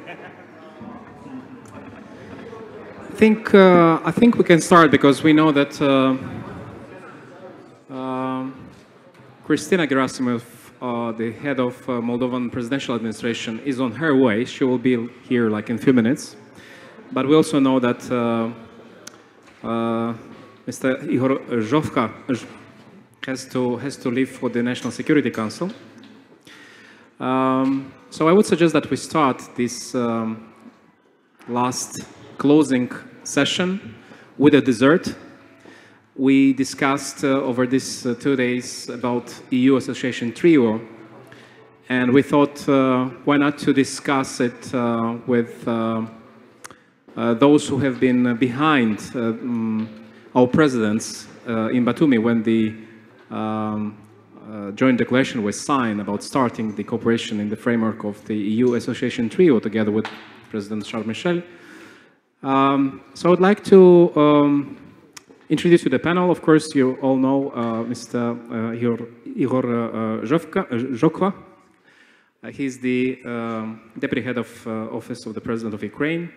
I think we can start because we know that Cristina Gherasimov, the head of Moldovan presidential administration, is on her way. She will be here like in a few minutes. But we also know that Mr. Ihor Zhovkva has to leave for the National Security Council. So I would suggest that we start this last closing session with a dessert. We discussed over these 2 days about EU association trio, and we thought why not to discuss it with those who have been behind our presidents in Batumi when the joint declaration was signed about starting the cooperation in the framework of the EU association trio together with President Charles Michel. So I would like to introduce you to the panel. Of course, you all know Mr. Ihor Zhovkva. He's the deputy head of office of the President of Ukraine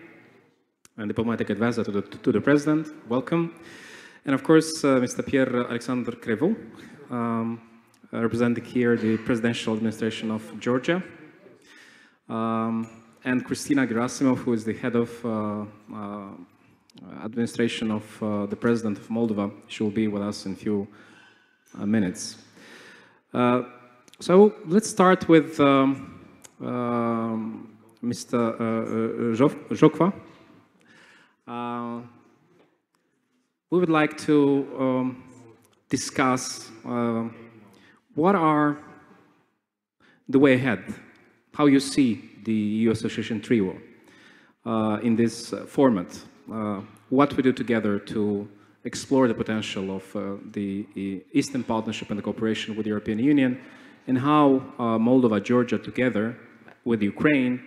and diplomatic advisor to the President. Welcome. And of course, Mr. Pierre-Alexandre Crevaux, representing here the presidential administration of Georgia. And Cristina Gherasimov, who is the head of administration of the President of Moldova. She will be with us in a few minutes. So let's start with Mr. Zhovkva. We would like to discuss what are the way ahead, how you see the EU association trio in this format, what we do together to explore the potential of the Eastern Partnership and the cooperation with the European Union, and how Moldova, Georgia together with Ukraine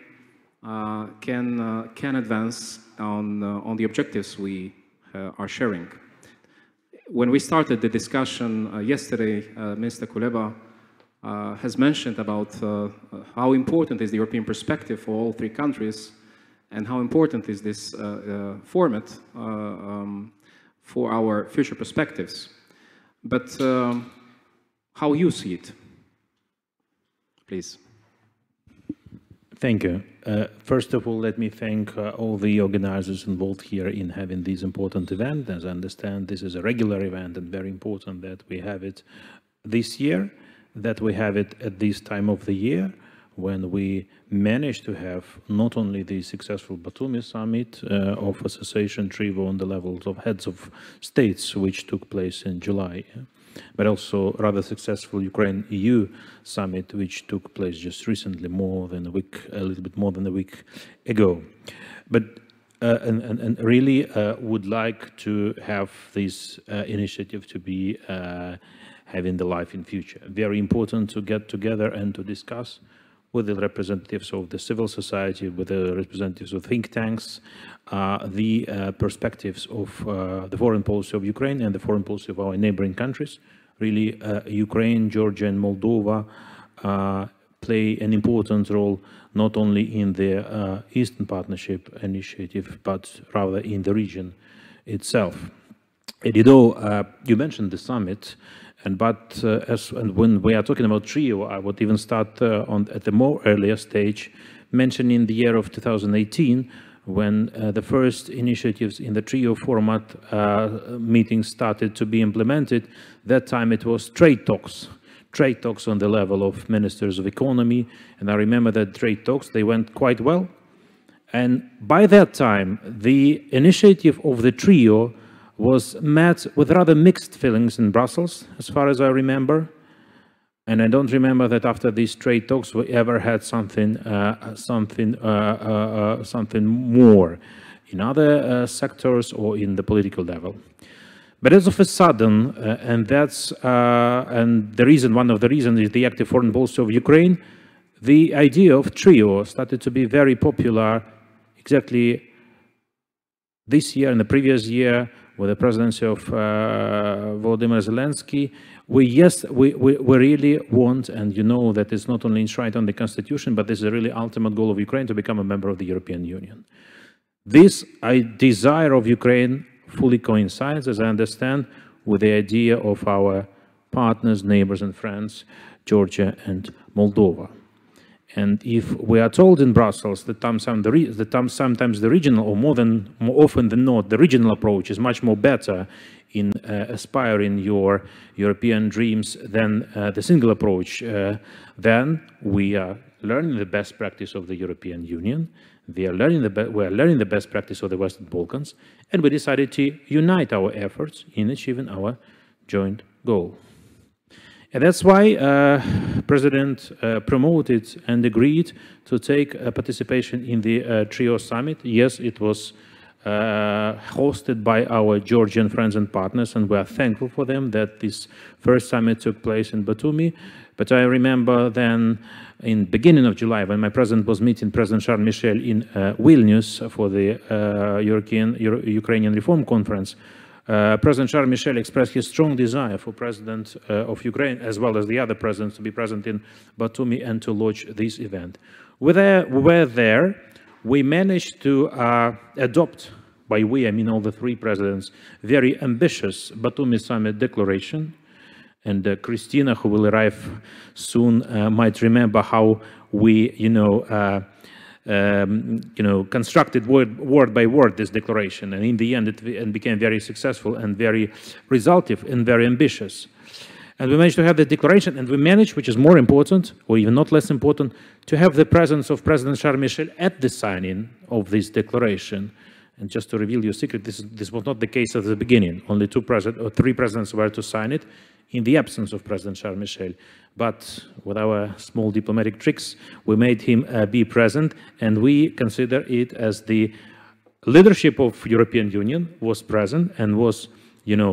can advance on the objectives we are sharing. When we started the discussion yesterday, Mr. Kuleba has mentioned about how important is the European perspective for all three countries and how important is this format for our future perspectives. But how you see it, please. Thank you. First of all, let me thank all the organizers involved here in having this important event. As I understand, this is a regular event and very important that we have it this year, that we have it at this time of the year when we managed to have not only the successful Batumi summit of association trio on the levels of heads of states, which took place in July, but also rather successful Ukraine-EU summit, which took place just recently, a little bit more than a week ago. But and really would like to have this initiative to be having the life in future. Very important to get together and to discuss with the representatives of the civil society, with the representatives of think tanks, the perspectives of the foreign policy of Ukraine and the foreign policy of our neighboring countries. Really, Ukraine, Georgia, and Moldova play an important role not only in the Eastern Partnership initiative, but rather in the region itself. And you mentioned the summit, and when we are talking about trio, I would even start at the more earlier stage, mentioning the year of 2018, when the first initiatives in the trio format meetings started to be implemented. That time it was trade talks on the level of ministers of economy, and I remember that trade talks, they went quite well. And by that time, the initiative of the trio was met with rather mixed feelings in Brussels, as far as I remember. And I don't remember that after these trade talks we ever had something more in other sectors or in the political level. But as of a sudden, and one of the reasons is the active foreign policy of Ukraine, the idea of trio started to be very popular exactly this year and the previous year, with the presidency of Volodymyr Zelensky, Yes, we really want, and you know that it's not only enshrined on the Constitution, but this is a really ultimate goal of Ukraine to become a member of the European Union. This desire of Ukraine fully coincides, as I understand, with the idea of our partners, neighbors, and friends, Georgia and Moldova. And if we are told in Brussels that sometimes the regional, or more often than not, the regional approach is much more better in aspiring your European dreams than the single approach, then we are learning the best practice of the European Union. We are learning the best practice of the Western Balkans, and we decided to unite our efforts in achieving our joint goal. And that's why President promoted and agreed to take participation in the TRIO summit. Yes, it was hosted by our Georgian friends and partners, and we are thankful for them that this first summit took place in Batumi. But I remember then in beginning of July, when my president was meeting President Charles Michel in Vilnius for the Ukrainian Reform Conference, President Charles Michel expressed his strong desire for President of Ukraine, as well as the other presidents, to be present in Batumi and to launch this event. We were there. We managed to adopt, by we I mean all the three presidents, very ambitious Batumi Summit Declaration. And Cristina, who will arrive soon, might remember how we, constructed word by word this declaration, and in the end it became very successful and very resultive and very ambitious. And we managed to have the declaration, and we managed, which is more important, or even not less important, to have the presence of President Charles Michel at the signing of this declaration. And just to reveal you a secret, this was not the case at the beginning. Only three presidents were to sign it in the absence of President Charles Michel. But with our small diplomatic tricks, we made him be present, and we consider it as the leadership of European Union was present and was,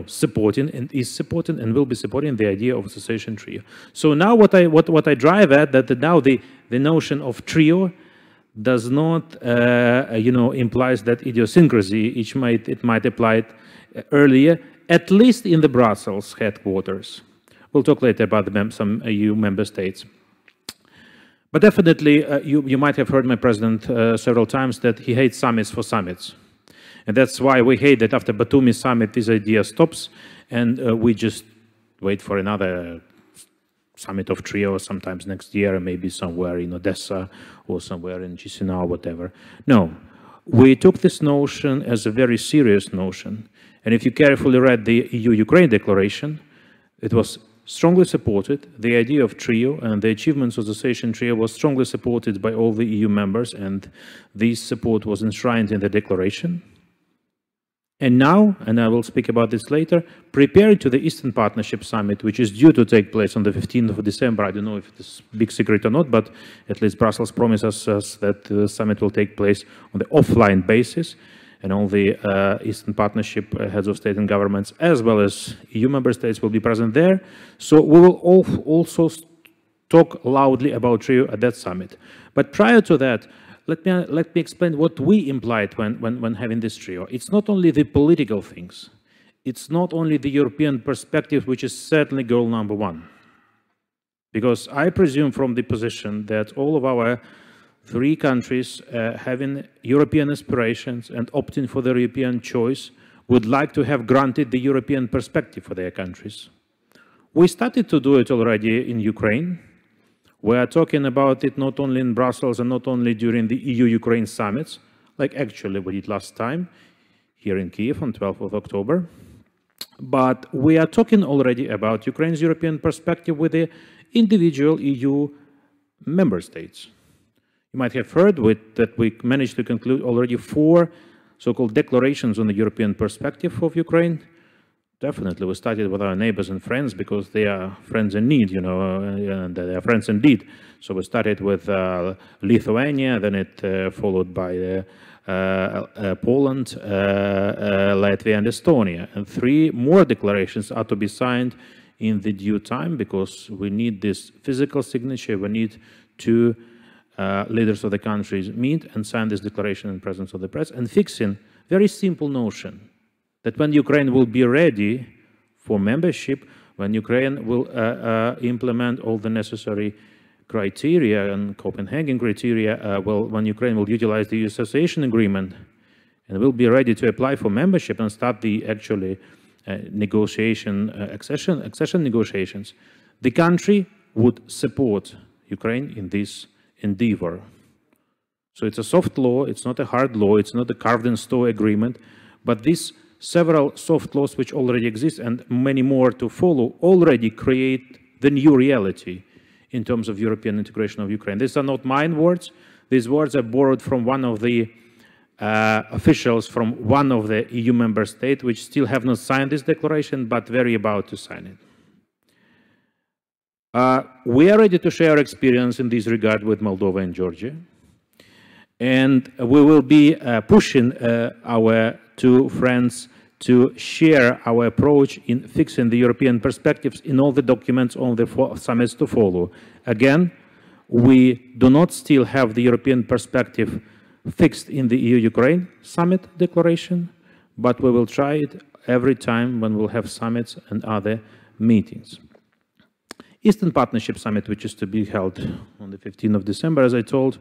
supporting and is supporting and will be supporting the idea of association trio. So now what I drive at, that now the notion of trio does not, implies that idiosyncrasy. It might apply earlier, at least in the Brussels headquarters. We'll talk later about some EU member states. But definitely, you might have heard my president several times that he hates summits for summits. And that's why we hate that after Batumi summit, this idea stops, and we just wait for another summit of trio sometimes next year, maybe somewhere in Odessa or somewhere in Chisinau, whatever. No, we took this notion as a very serious notion. And if you carefully read the EU-Ukraine declaration, it was strongly supported. The idea of trio and the achievements of the association trio was strongly supported by all the EU members, and this support was enshrined in the declaration. And now, and I will speak about this later, preparing to the Eastern Partnership Summit, which is due to take place on the 15th of December. I don't know if it's a big secret or not, but at least Brussels promises us that the summit will take place on the offline basis, and all the Eastern Partnership heads of state and governments, as well as EU member states, will be present there. So we will also talk loudly about trio at that summit. But prior to that, let me explain what we implied when having this trio. It's not only the political things. It's not only the European perspective, which is certainly goal number one. Because I presume from the position that all of our three countries having European aspirations and opting for the European choice would like to have granted the European perspective for their countries. We started to do it already in Ukraine. We are talking about it not only in Brussels and not only during the EU-Ukraine summits, like actually we did last time here in Kyiv on 12th of October. But we are talking already about Ukraine's European perspective with the individual EU member states. You might have heard that we managed to conclude already 4 so-called declarations on the European perspective of Ukraine. Definitely, we started with our neighbors and friends because they are friends in need, and they are friends indeed. So we started with Lithuania, then it followed by Poland, Latvia, and Estonia. And 3 more declarations are to be signed in the due time because we need this physical signature. We need 2 leaders of the countries meet and sign this declaration in presence of the press, and fixing very simple notion that when Ukraine will be ready for membership, when Ukraine will implement all the necessary criteria and Copenhagen criteria, when Ukraine will utilize the association agreement and will be ready to apply for membership and start the actually accession negotiations, the country would support Ukraine in this endeavor. So it's a soft law, it's not a hard law, it's not a carved in stone agreement, but these several soft laws which already exist and many more to follow already create the new reality in terms of European integration of Ukraine. These are not mine words. These words are borrowed from one of the officials from one of the EU member states, which still have not signed this declaration, but very about to sign it. We are ready to share our experience in this regard with Moldova and Georgia. And we will be pushing our two friends to share our approach in fixing the European perspectives in all the documents on the summits to follow. Again, we do not still have the European perspective fixed in the EU-Ukraine summit declaration, but we will try it every time when we'll have summits and other meetings. Eastern Partnership Summit, which is to be held on the 15th of December, as I told,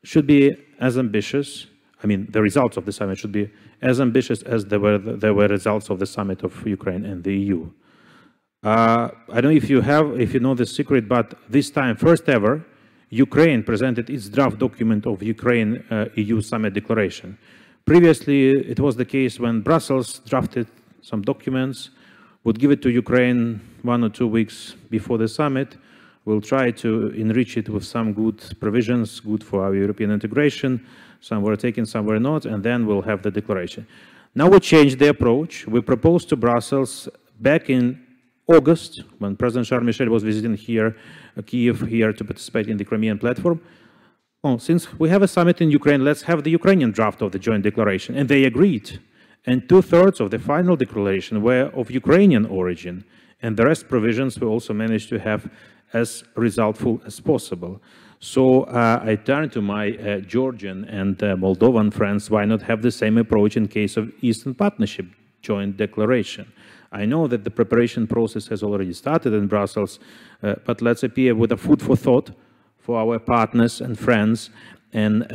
should be as ambitious. I mean, the results of the summit should be as ambitious as there were results of the summit of Ukraine and the EU. I don't know if you know the secret, but this time, first ever, Ukraine presented its draft document of Ukraine EU summit declaration. Previously, it was the case when Brussels drafted some documents, would give it to Ukraine 1 or 2 weeks before the summit. We'll try to enrich it with some good provisions, good for our European integration. Some were taken, some were not, and then we'll have the declaration. Now we changed the approach. We proposed to Brussels back in August, when President Charles Michel was visiting here, Kiev here to participate in the Crimean platform. Oh, since we have a summit in Ukraine, let's have the Ukrainian draft of the joint declaration. And they agreed. And 2/3 of the final declaration were of Ukrainian origin. And the rest provisions we also managed to have as resultful as possible. So I turn to my Georgian and Moldovan friends, why not have the same approach in case of Eastern Partnership joint declaration? I know that the preparation process has already started in Brussels, but let's appear with a food for thought for our partners and friends and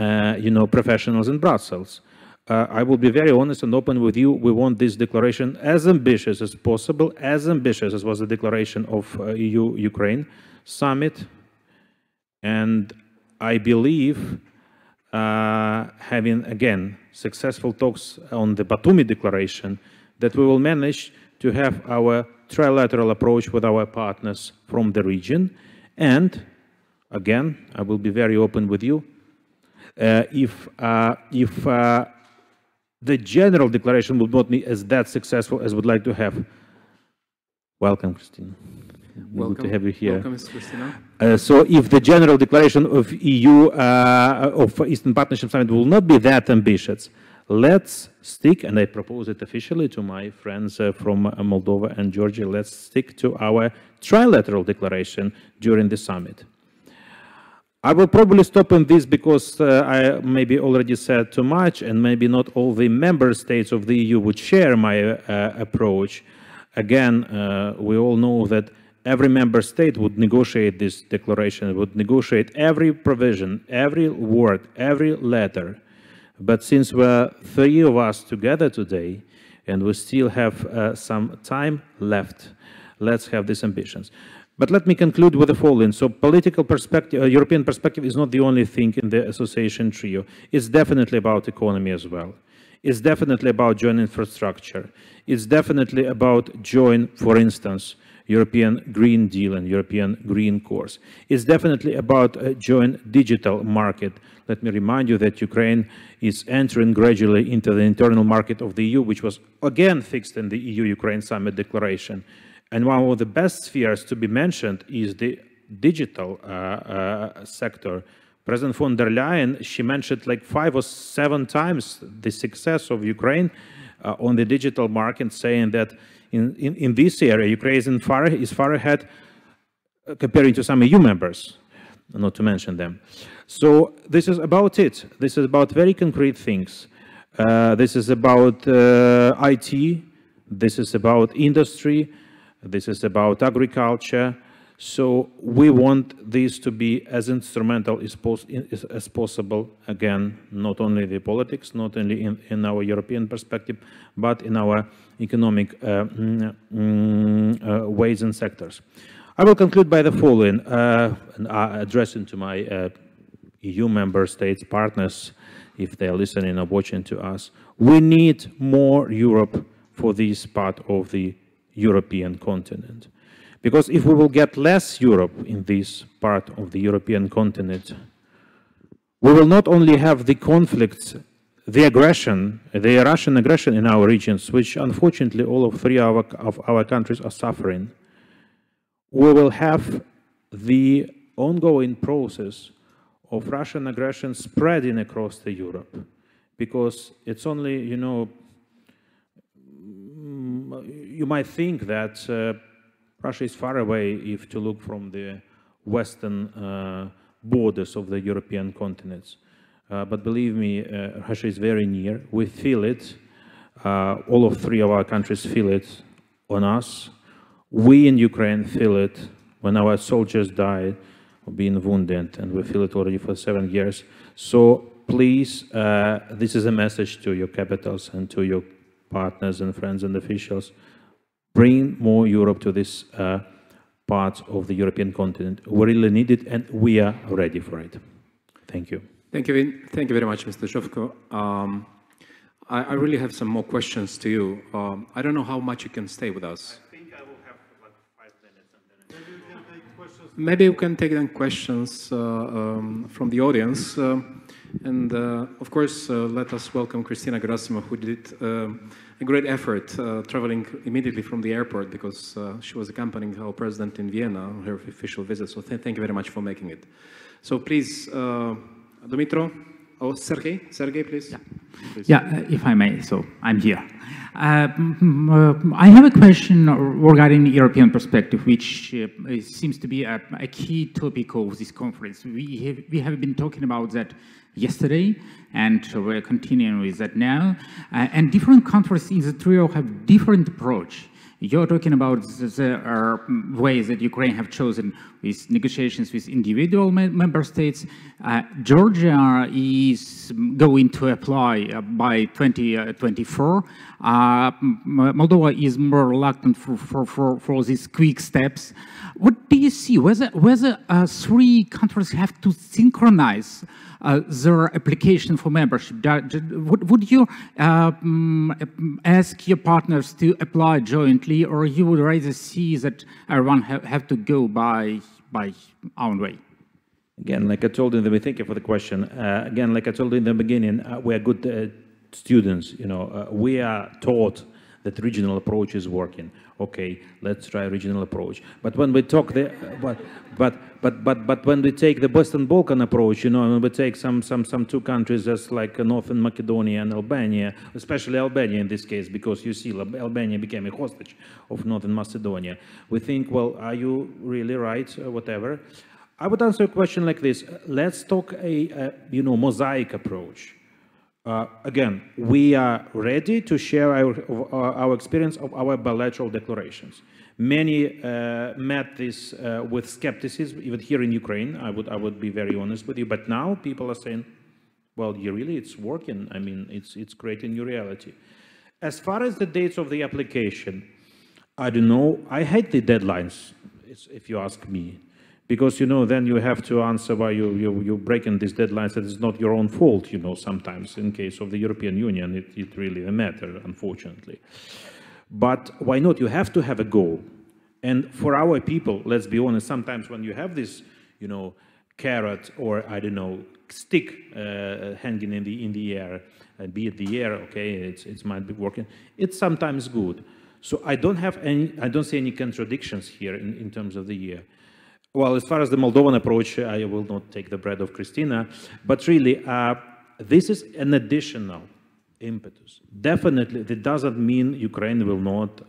professionals in Brussels. I will be very honest and open with you. We want this declaration as ambitious as possible, as ambitious as was the declaration of EU-Ukraine summit. And I believe, having, again, successful talks on the Batumi Declaration, that we will manage to have our trilateral approach with our partners from the region. And, again, I will be very open with you. If the general declaration would not be as that successful as we'd like to have. Welcome, Cristina. Welcome. Good to have you here. Welcome, Ms. Cristina. So if the general declaration of EU, of Eastern Partnership Summit will not be that ambitious, let's stick, and I propose it officially to my friends from Moldova and Georgia, let's stick to our trilateral declaration during the summit. I will probably stop on this because I maybe already said too much, and maybe not all the member states of the EU would share my approach. Again, we all know that every member state would negotiate this declaration, would negotiate every provision, every word, every letter. But since we're 3 of us together today, and we still have some time left, let's have these ambitions. But let me conclude with the following. So political perspective, European perspective is not the only thing in the association trio. It's definitely about economy as well. It's definitely about joint infrastructure. It's definitely about joint, for instance, European Green Deal and European Green Course. It's definitely about a joint digital market. Let me remind you that Ukraine is entering gradually into the internal market of the EU, which was again fixed in the EU-Ukraine Summit Declaration. And one of the best spheres to be mentioned is the digital sector. President von der Leyen, she mentioned like 5 or 7 times the success of Ukraine on the digital market, saying that in this area, Ukraine is far ahead comparing to some EU members, not to mention them. So this is about it. This is about very concrete things. This is about IT. This is about industry. This is about agriculture. So we want this to be as instrumental as possible, again, not only the politics, not only in our European perspective, but in our economic ways and sectors. I will conclude by the following, addressing to my EU member states partners, if they are listening or watching to us. We need more Europe for this part of the European continent. Because if we will get less Europe in this part of the European continent, we will not only have the conflicts, the aggression, the Russian aggression in our regions, which unfortunately all of three of our countries are suffering. We will have the ongoing process of Russian aggression spreading across the Europe, because it's only, you know, you might think that Russia is far away if to look from the western borders of the European continents. But believe me, Russia is very near. We feel it. All of three of our countries feel it on us. We in Ukraine feel it when our soldiers died or being wounded, and we feel it already for 7 years. So please, this is a message to your capitals and to your partners and friends and officials. Bring more Europe to this part of the European continent. We really need it, and we are ready for it. Thank you. Thank you very much, Mr. Zhovkva. I really have some more questions to you. I don't know how much you can stay with us. I think I will have like 5 minutes. And then maybe we can take questions. Maybe we can take then questions from the audience. And of course, let us welcome Cristina Gherasimov, who did a great effort traveling immediately from the airport, because she was accompanying our president in Vienna on her official visit. So thank you very much for making it. So please, Dumitro, or Sergey, please. Yeah, please. Yeah, if I may, so I'm here. I have a question regarding European perspective, which seems to be a key topic of this conference. We have been talking about that yesterday, and we're continuing with that now. And different countries in the trio have different approach. You're talking about the ways that Ukraine have chosen with negotiations with individual member states. Georgia is going to apply by 2024. Moldova is more reluctant for these quick steps. What do you see? Whether three countries have to synchronize their application for membership? Would you ask your partners to apply jointly, or you would rather see that everyone have to go by own way? Again, like I told you in the beginning, thank you for the question. Again, like I told you in the beginning, we are good students. You know, we are taught that regional approach is working. Okay, let's try regional approach. But when we talk the, but when we take the Western Balkan approach, you know, when we take some two countries just like Northern Macedonia and Albania, especially Albania in this case, because you see Albania became a hostage of Northern Macedonia. We think, well, are you really right? Whatever. I would answer a question like this. Let's talk a mosaic approach. Again, we are ready to share our experience of our bilateral declarations. Many met this with skepticism, even here in Ukraine. I would be very honest with you. But now people are saying, well, really, it's working. I mean, it's creating new reality. As far as the dates of the application, I don't know. I hate the deadlines, if you ask me. Because, you know, then you have to answer why you're breaking these deadlines, that it's not your own fault, you know, sometimes. In case of the European Union, it really a matter, unfortunately. But why not? You have to have a goal. And for our people, let's be honest, sometimes when you have this, you know, carrot or, I don't know, stick hanging in the air, be it the air, okay, it might be working, it's sometimes good. So I don't see any contradictions here in terms of the year. Well, as far as the Moldovan approach, I will not take the bread of Cristina, but really, this is an additional impetus. Definitely, that doesn't mean Ukraine will not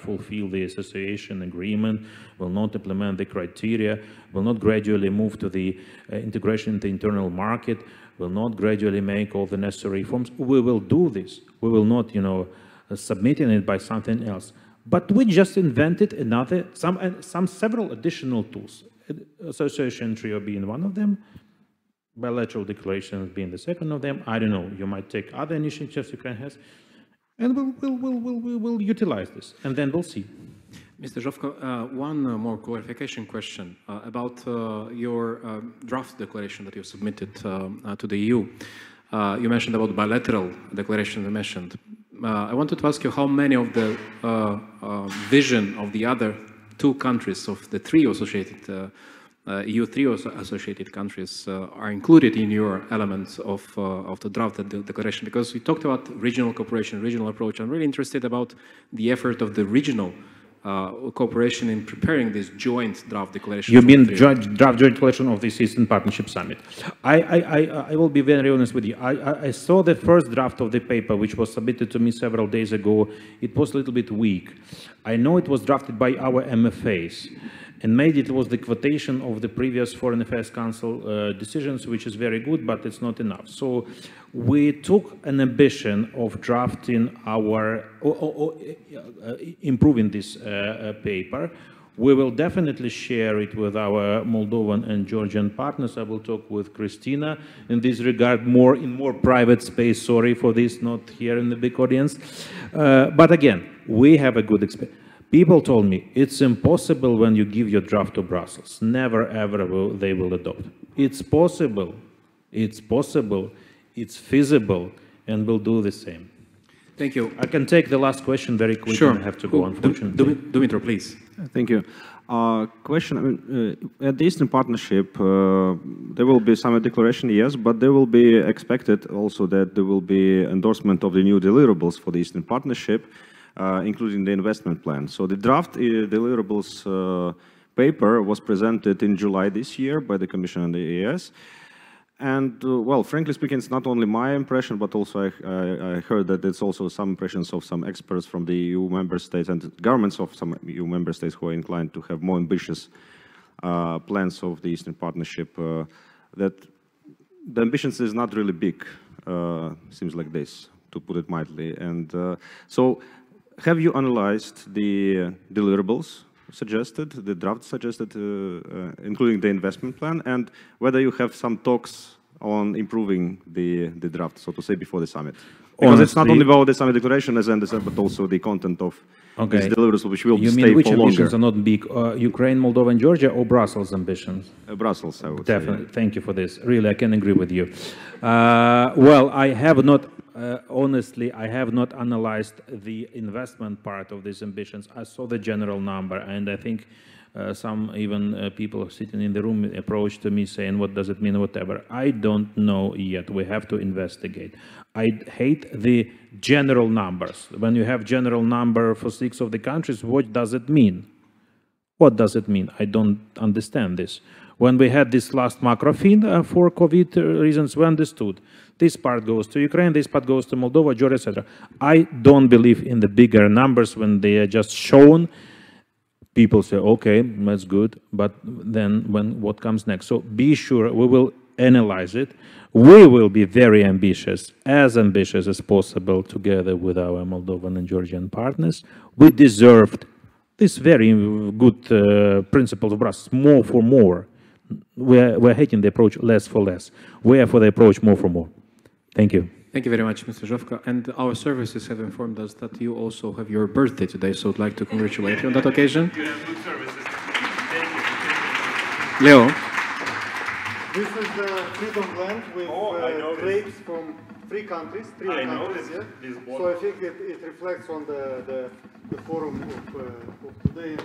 fulfill the association agreement, will not implement the criteria, will not gradually move to the integration in the internal market, will not gradually make all the necessary reforms. We will do this. We will not, you know, submitting it by something else. But we just invented several additional tools. Association trio being one of them, bilateral declarations being the second of them. I don't know, you might take other initiatives Ukraine has, and we'll utilize this, and then we'll see. Mr. Zhovkva, one more clarification question about your draft declaration that you submitted to the EU. You mentioned about bilateral declaration you mentioned. I wanted to ask you how many of the vision of the other two countries of the three associated EU three associated countries are included in your elements of the draft declaration, because we talked about regional cooperation, regional approach. I'm really interested about the effort of the regional cooperation in preparing this joint draft declaration. You mean draft joint declaration of this Eastern Partnership Summit? I will be very honest with you. I saw the first draft of the paper, which was submitted to me several days ago. It was a little bit weak. I know it was drafted by our MFAs, and maybe it was the quotation of the previous Foreign Affairs Council decisions, which is very good, but it's not enough. So we took an ambition of drafting our, improving this paper. We will definitely share it with our Moldovan and Georgian partners. I will talk with Cristina in this regard, in more private space. Sorry for this, not here in the big audience. But again, we have a good experience. People told me it's impossible when you give your draft to Brussels. Never ever they will adopt. It's possible, it's feasible, and we'll do the same. Thank you. I can take the last question very quickly. Sure. I have to go, unfortunately. Dumitro, please. Thank you. Question, I mean, at the Eastern Partnership, there will be some declaration, yes, but there will be expected also that there will be endorsement of the new deliverables for the Eastern Partnership, including the investment plan. So the draft deliverables paper was presented in July this year by the Commission and the EAS. And, well, frankly speaking, it's not only my impression, but also I heard that it's also some impressions of some experts from the EU member states and governments of some EU member states who are inclined to have more ambitious plans of the Eastern Partnership, that the ambitions is not really big, seems like this, to put it mildly. And so have you analyzed the deliverables suggested, the draft suggested, including the investment plan, and whether you have some talks on improving the draft, so to say, before the summit? Because honestly, it's not only about the summit declaration, as I understand, but also the content of these deliverables, which will stay for longer. You mean which ambitions are not big? Ukraine, Moldova, and Georgia, or Brussels ambitions? Brussels, I would Definitely. say. Thank you for this. Really, I can agree with you. Well, I have not, honestly, I have not analyzed the investment part of these ambitions. I saw the general number, and I think some even people sitting in the room approached me saying, what does it mean, whatever. I don't know yet. We have to investigate. I hate the general numbers. When you have general number for 6 of the countries, what does it mean? What does it mean? I don't understand this. When we had this last macro feed for COVID reasons, we understood. This part goes to Ukraine, this part goes to Moldova, Georgia, etc. I don't believe in the bigger numbers when they are just shown. People say, okay, that's good, but then what comes next? So be sure we will analyze it. We will be very ambitious as possible, together with our Moldovan and Georgian partners. We deserved this very good principle of Brussels, more for more. We're hating the approach less for less. We are for the approach more for more. Thank you. Thank you very much, Mr. Zhovkva. And our services have informed us that you also have your birthday today, so I'd like to congratulate you on that occasion. You have good services. Thank you. Leo. This is the Freedom Land with grapes from 3 countries. I know this. So I think it reflects on the forum of today.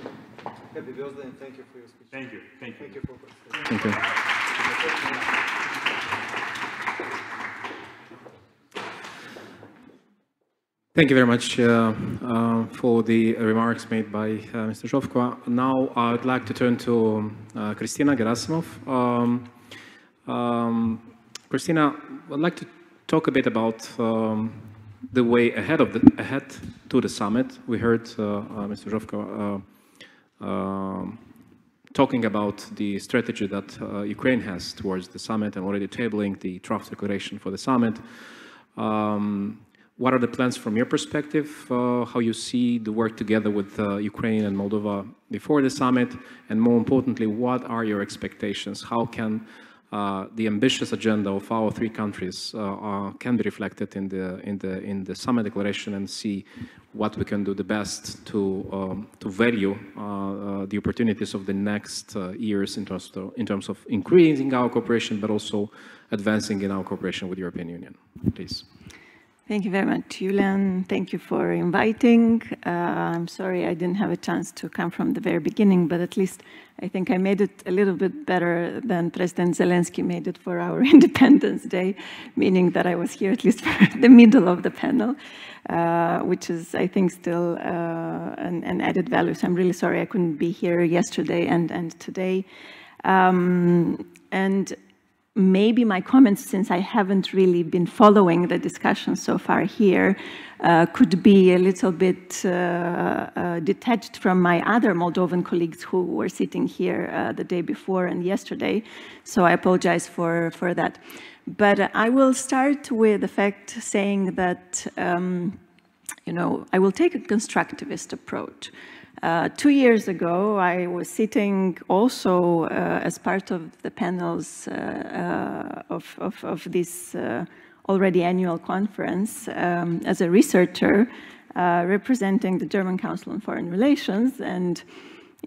Happy birthday and thank you for your speech. Thank you. Thank you. Thank you for Thank you. Thank you very much for the remarks made by Mr. Zhovkva. Now I'd like to turn to Cristina Gherasimov. Cristina, I'd like to talk a bit about the way ahead to the summit. We heard Mr. Zhovkva talking about the strategy that Ukraine has towards the summit and already tabling the draft declaration for the summit. what are the plans from your perspective, how you see the work together with Ukraine and Moldova before the summit, and more importantly, what are your expectations? How can the ambitious agenda of our three countries can be reflected in the summit declaration, and see what we can do the best to value the opportunities of the next years in terms of increasing our cooperation, but also advancing in our cooperation with the European Union. Please. Thank you very much, Julian. Thank you for inviting. I'm sorry I didn't have a chance to come from the very beginning, but at least I think I made it a little bit better than President Zelensky made it for our Independence Day, meaning that I was here at least for the middle of the panel, which is, I think, still an added value. So I'm really sorry I couldn't be here yesterday and today. And maybe my comments, since I haven't really been following the discussion so far here, could be a little bit detached from my other Moldovan colleagues who were sitting here the day before and yesterday. So I apologize for that. But I will start with the fact saying that, you know, I will take a constructivist approach. 2 years ago, I was sitting also as part of the panels of this already annual conference as a researcher representing the German Council on Foreign Relations. And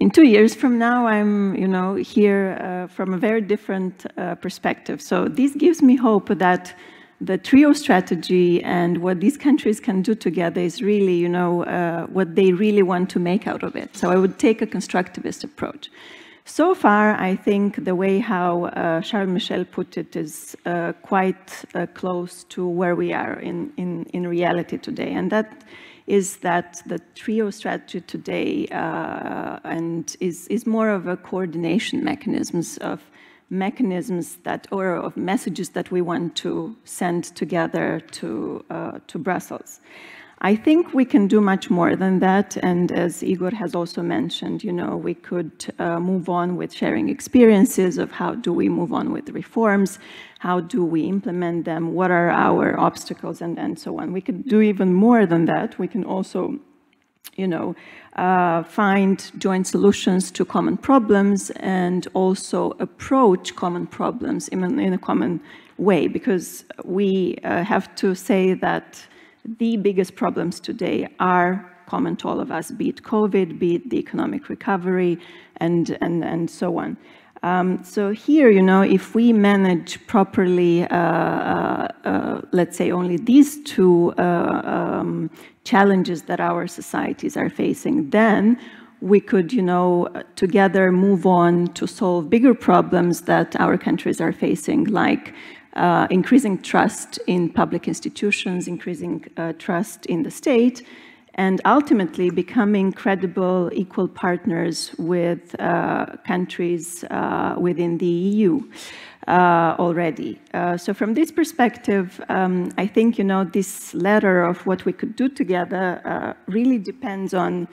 in 2 years from now, I'm, you know, here from a very different perspective. So this gives me hope that the trio strategy and what these countries can do together is really, you know, what they really want to make out of it. So I would take a constructivist approach. So far, I think the way how Charles Michel put it is quite close to where we are in reality today. And that is that the trio strategy today and is more of a coordination mechanisms that, or of messages that we want to send together to Brussels. I think we can do much more than that, and as Ihor has also mentioned, you know, we could move on with sharing experiences of how do we move on with reforms, how do we implement them, what are our obstacles, and so on. We could do even more than that. We can also, you know, find joint solutions to common problems and also approach common problems in a common way, because we have to say that the biggest problems today are common to all of us, be it COVID, be it the economic recovery, and so on. So here, you know, if we manage properly, let's say only these two challenges that our societies are facing, then we could, you know, together move on to solve bigger problems that our countries are facing, like increasing trust in public institutions, increasing trust in the state, and ultimately becoming credible, equal partners with countries within the EU already. So from this perspective, I think, you know, this ladder of what we could do together really depends on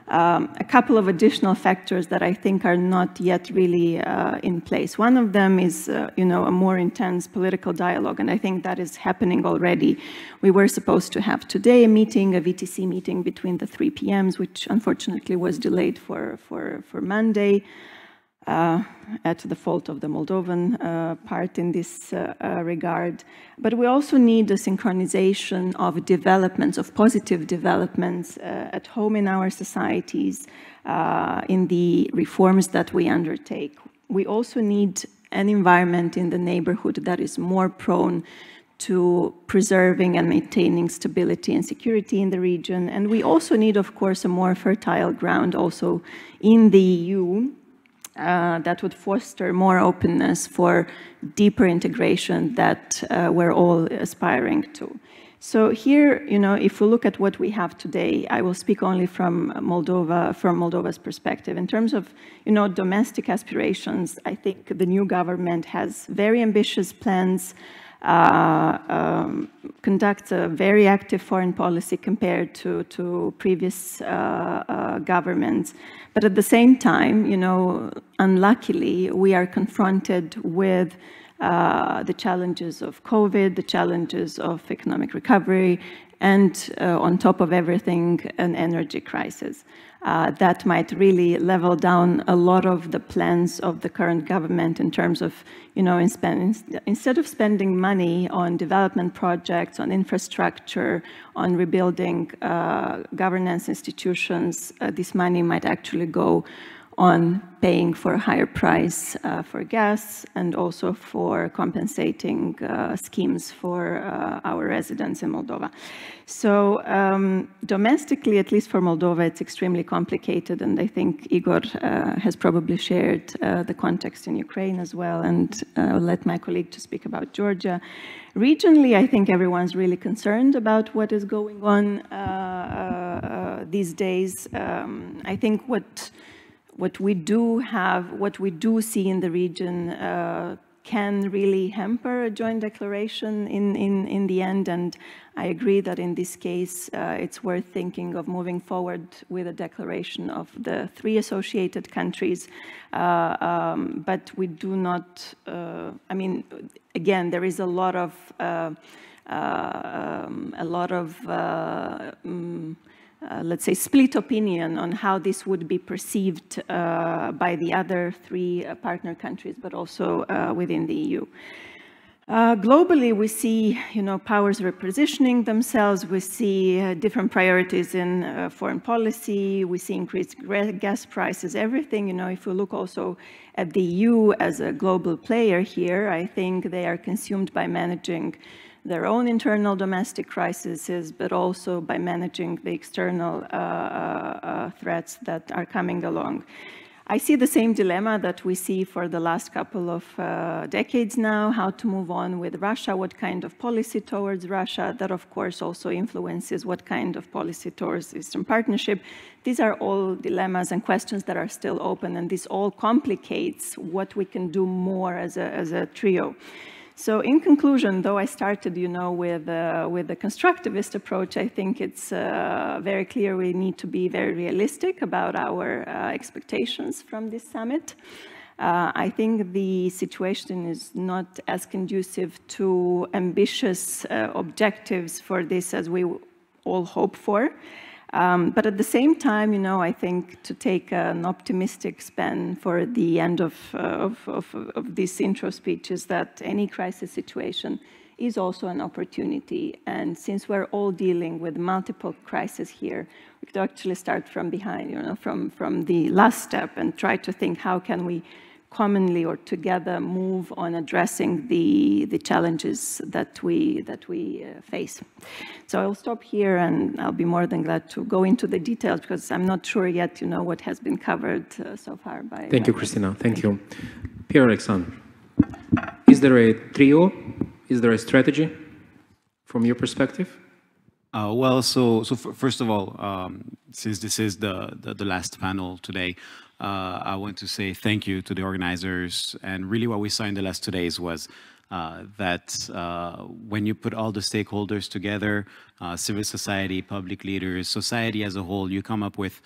a couple of additional factors that I think are not yet really in place. One of them is, you know, a more intense political dialogue, and I think that is happening already. We were supposed to have today a meeting, a VTC meeting between the 3 PMs, which unfortunately was delayed for Monday. At the fault of the Moldovan part in this regard. But we also need a synchronization of developments, of positive developments at home in our societies, in the reforms that we undertake. We also need an environment in the neighborhood that is more prone to preserving and maintaining stability and security in the region. And we also need, of course, a more fertile ground also in the EU, that would foster more openness for deeper integration that we're all aspiring to. So here, you know, if we look at what we have today, I will speak only from Moldova's perspective. In terms of, you know, domestic aspirations, I think the new government has very ambitious plans, conducts a very active foreign policy compared to previous governments. But at the same time, you know, unluckily, we are confronted with the challenges of COVID, the challenges of economic recovery, and on top of everything, an energy crisis. That might really level down a lot of the plans of the current government in terms of, instead of spending money on development projects, on infrastructure, on rebuilding governance institutions, this money might actually go on paying for a higher price for gas and also for compensating schemes for our residents in Moldova. So domestically, at least for Moldova, it's extremely complicated, and I think Ihor has probably shared the context in Ukraine as well, and I'll let my colleague to speak about Georgia. Regionally, I think everyone's really concerned about what is going on these days. I think what we do see in the region can really hamper a joint declaration in the end, and I agree that in this case it's worth thinking of moving forward with a declaration of the 3 associated countries, but we do not, I mean, again, there is a lot of let's say, split opinion on how this would be perceived by the other 3 partner countries, but also within the EU. Globally, we see, powers repositioning themselves. We see different priorities in foreign policy. We see increased gas prices, everything. If we look also at the EU as a global player here, I think they are consumed by managing their own internal domestic crises, but also by managing the external threats that are coming along. I see the same dilemma that we see for the last couple of decades now, how to move on with Russia, what kind of policy towards Russia. That, of course, also influences what kind of policy towards Eastern Partnership. These are all dilemmas and questions that are still open, and this all complicates what we can do more as a trio. So in conclusion, though I started, with the constructivist approach, I think it's very clear we need to be very realistic about our expectations from this summit. I think the situation is not as conducive to ambitious objectives for this as we all hope for. But at the same time, I think to take an optimistic span for the end of this intro speech is that any crisis situation is also an opportunity. And since we're all dealing with multiple crises here, we could actually start from behind, from the last step and try to think how can we commonly or together move on addressing the challenges that we face. So I'll stop here, and I'll be more than glad to go into the details because I'm not sure yet, what has been covered so far by. Thank you, Cristina. Thank you, Pierre-Alexandre. Is there a trio? Is there a strategy from your perspective? Well, so first of all, since this is the last panel today, I want to say thank you to the organizers. And really what we saw in the last 2 days was that when you put all the stakeholders together, civil society, public leaders, society as a whole, you come up with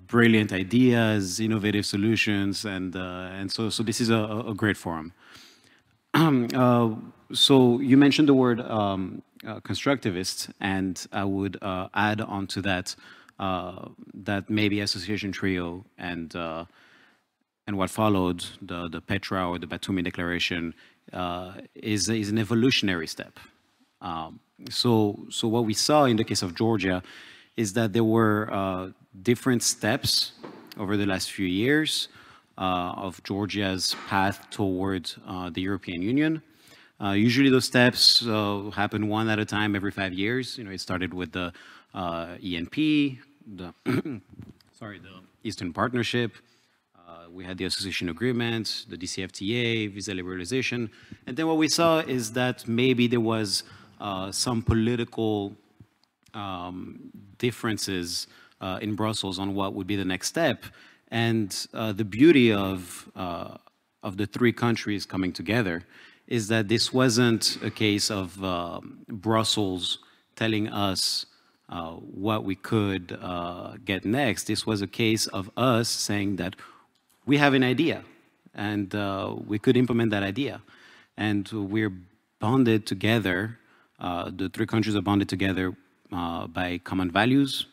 brilliant ideas, innovative solutions, and so this is a great forum. So you mentioned the word constructivist, and I would add on to that that maybe association trio and what followed, the Petra or the Batumi Declaration, is an evolutionary step. So what we saw in the case of Georgia is that there were different steps over the last few years of Georgia's path towards the European Union. Usually those steps happen one at a time every 5 years. It started with the ENP, the Eastern Partnership. We had the association agreement, the DCFTA, visa liberalization. And then what we saw is that maybe there was some political differences in Brussels on what would be the next step. And the beauty of the 3 countries coming together is that this wasn't a case of Brussels telling us what we could get next. This was a case of us saying that we have an idea and we could implement that idea. And we're bonded together, the three countries are bonded together by common values.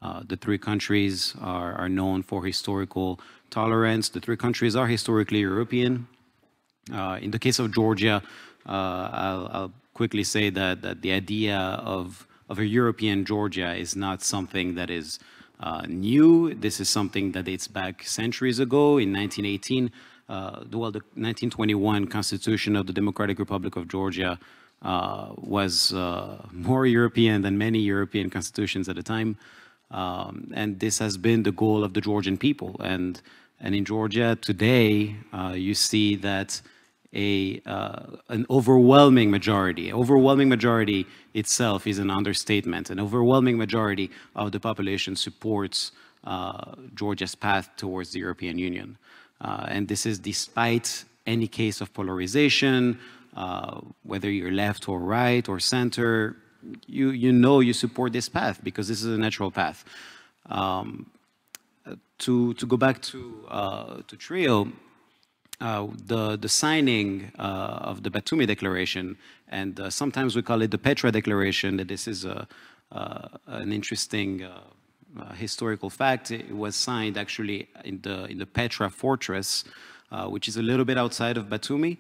The three countries are known for historical tolerance. The three countries are historically European. In the case of Georgia, I'll quickly say that the idea of a European Georgia is not something that is new. This is something that dates back centuries ago. In 1918, the 1921 Constitution of the Democratic Republic of Georgia was more European than many European constitutions at the time. And this has been the goal of the Georgian people. And in Georgia today, you see that an overwhelming majority itself is an understatement. An overwhelming majority of the population supports Georgia's path towards the European Union. And this is despite any case of polarization, whether you're left or right or center, you know you support this path because this is a natural path. To go back to TRIO, the signing of the Batumi Declaration, and sometimes we call it the Petra Declaration, that this is an interesting historical fact. It was signed actually in the Petra Fortress, which is a little bit outside of Batumi.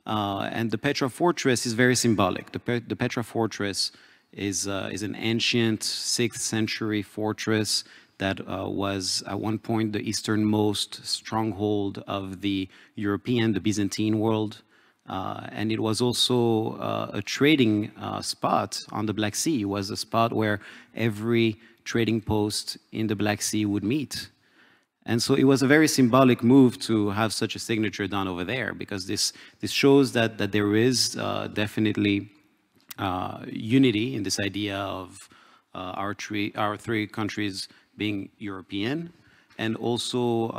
And the Petra Fortress is very symbolic. The Petra Fortress is an ancient 6th century fortress that was at one point the easternmost stronghold of the the Byzantine world. And it was also a trading spot on the Black Sea. It was a spot where every trading post in the Black Sea would meet. And so it was a very symbolic move to have such a signature done over there, because this shows that there is definitely unity in this idea of our three countries being European, and also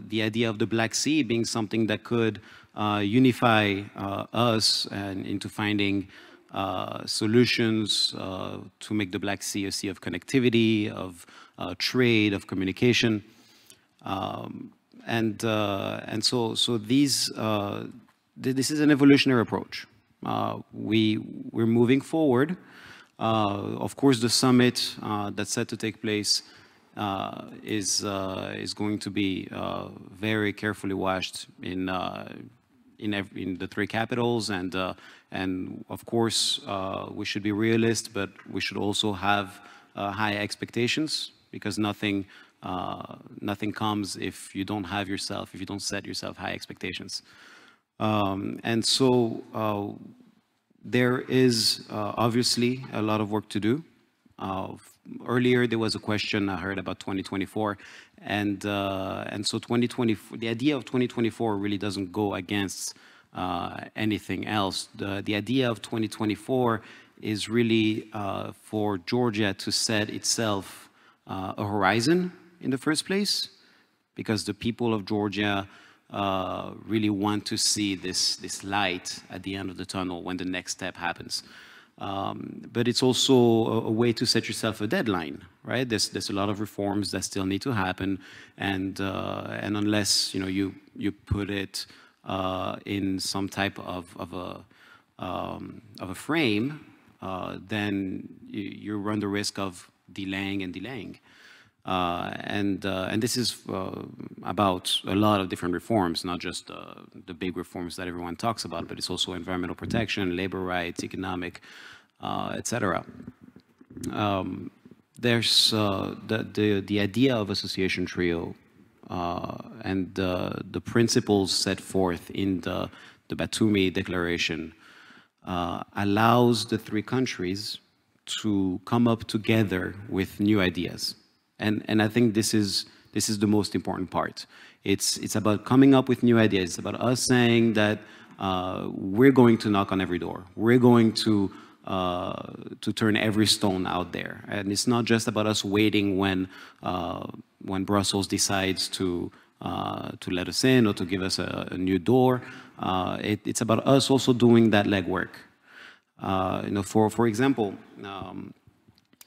the idea of the Black Sea being something that could unify us and into finding solutions to make the Black Sea a sea of connectivity, of trade, of communication. And so these this is an evolutionary approach. We're moving forward. Of course, the summit that's set to take place is going to be very carefully watched in the three capitals, and of course we should be realist, but we should also have high expectations, because nothing comes if you don't set yourself high expectations. And so there is obviously a lot of work to do. Earlier there was a question I heard about 2024, and so 2024, the idea of 2024 really doesn't go against anything else. The idea of 2024 is really for Georgia to set itself a horizon in the first place, because the people of Georgia really want to see this light at the end of the tunnel when the next step happens. But it's also a way to set yourself a deadline, right? There's a lot of reforms that still need to happen, and unless you put it in some type of a frame, then you run the risk of delaying and delaying. And this is about a lot of different reforms, not just the big reforms that everyone talks about, but it's also environmental protection, labor rights, economic, etc. There's the idea of association trio and the principles set forth in the Batumi Declaration allows the three countries to come up together with new ideas. And I think this is the most important part. It's about coming up with new ideas. It's about us saying that we're going to knock on every door. We're going to turn every stone out there. And it's not just about us waiting when Brussels decides to let us in or to give us a new door. It's about us also doing that legwork. For example,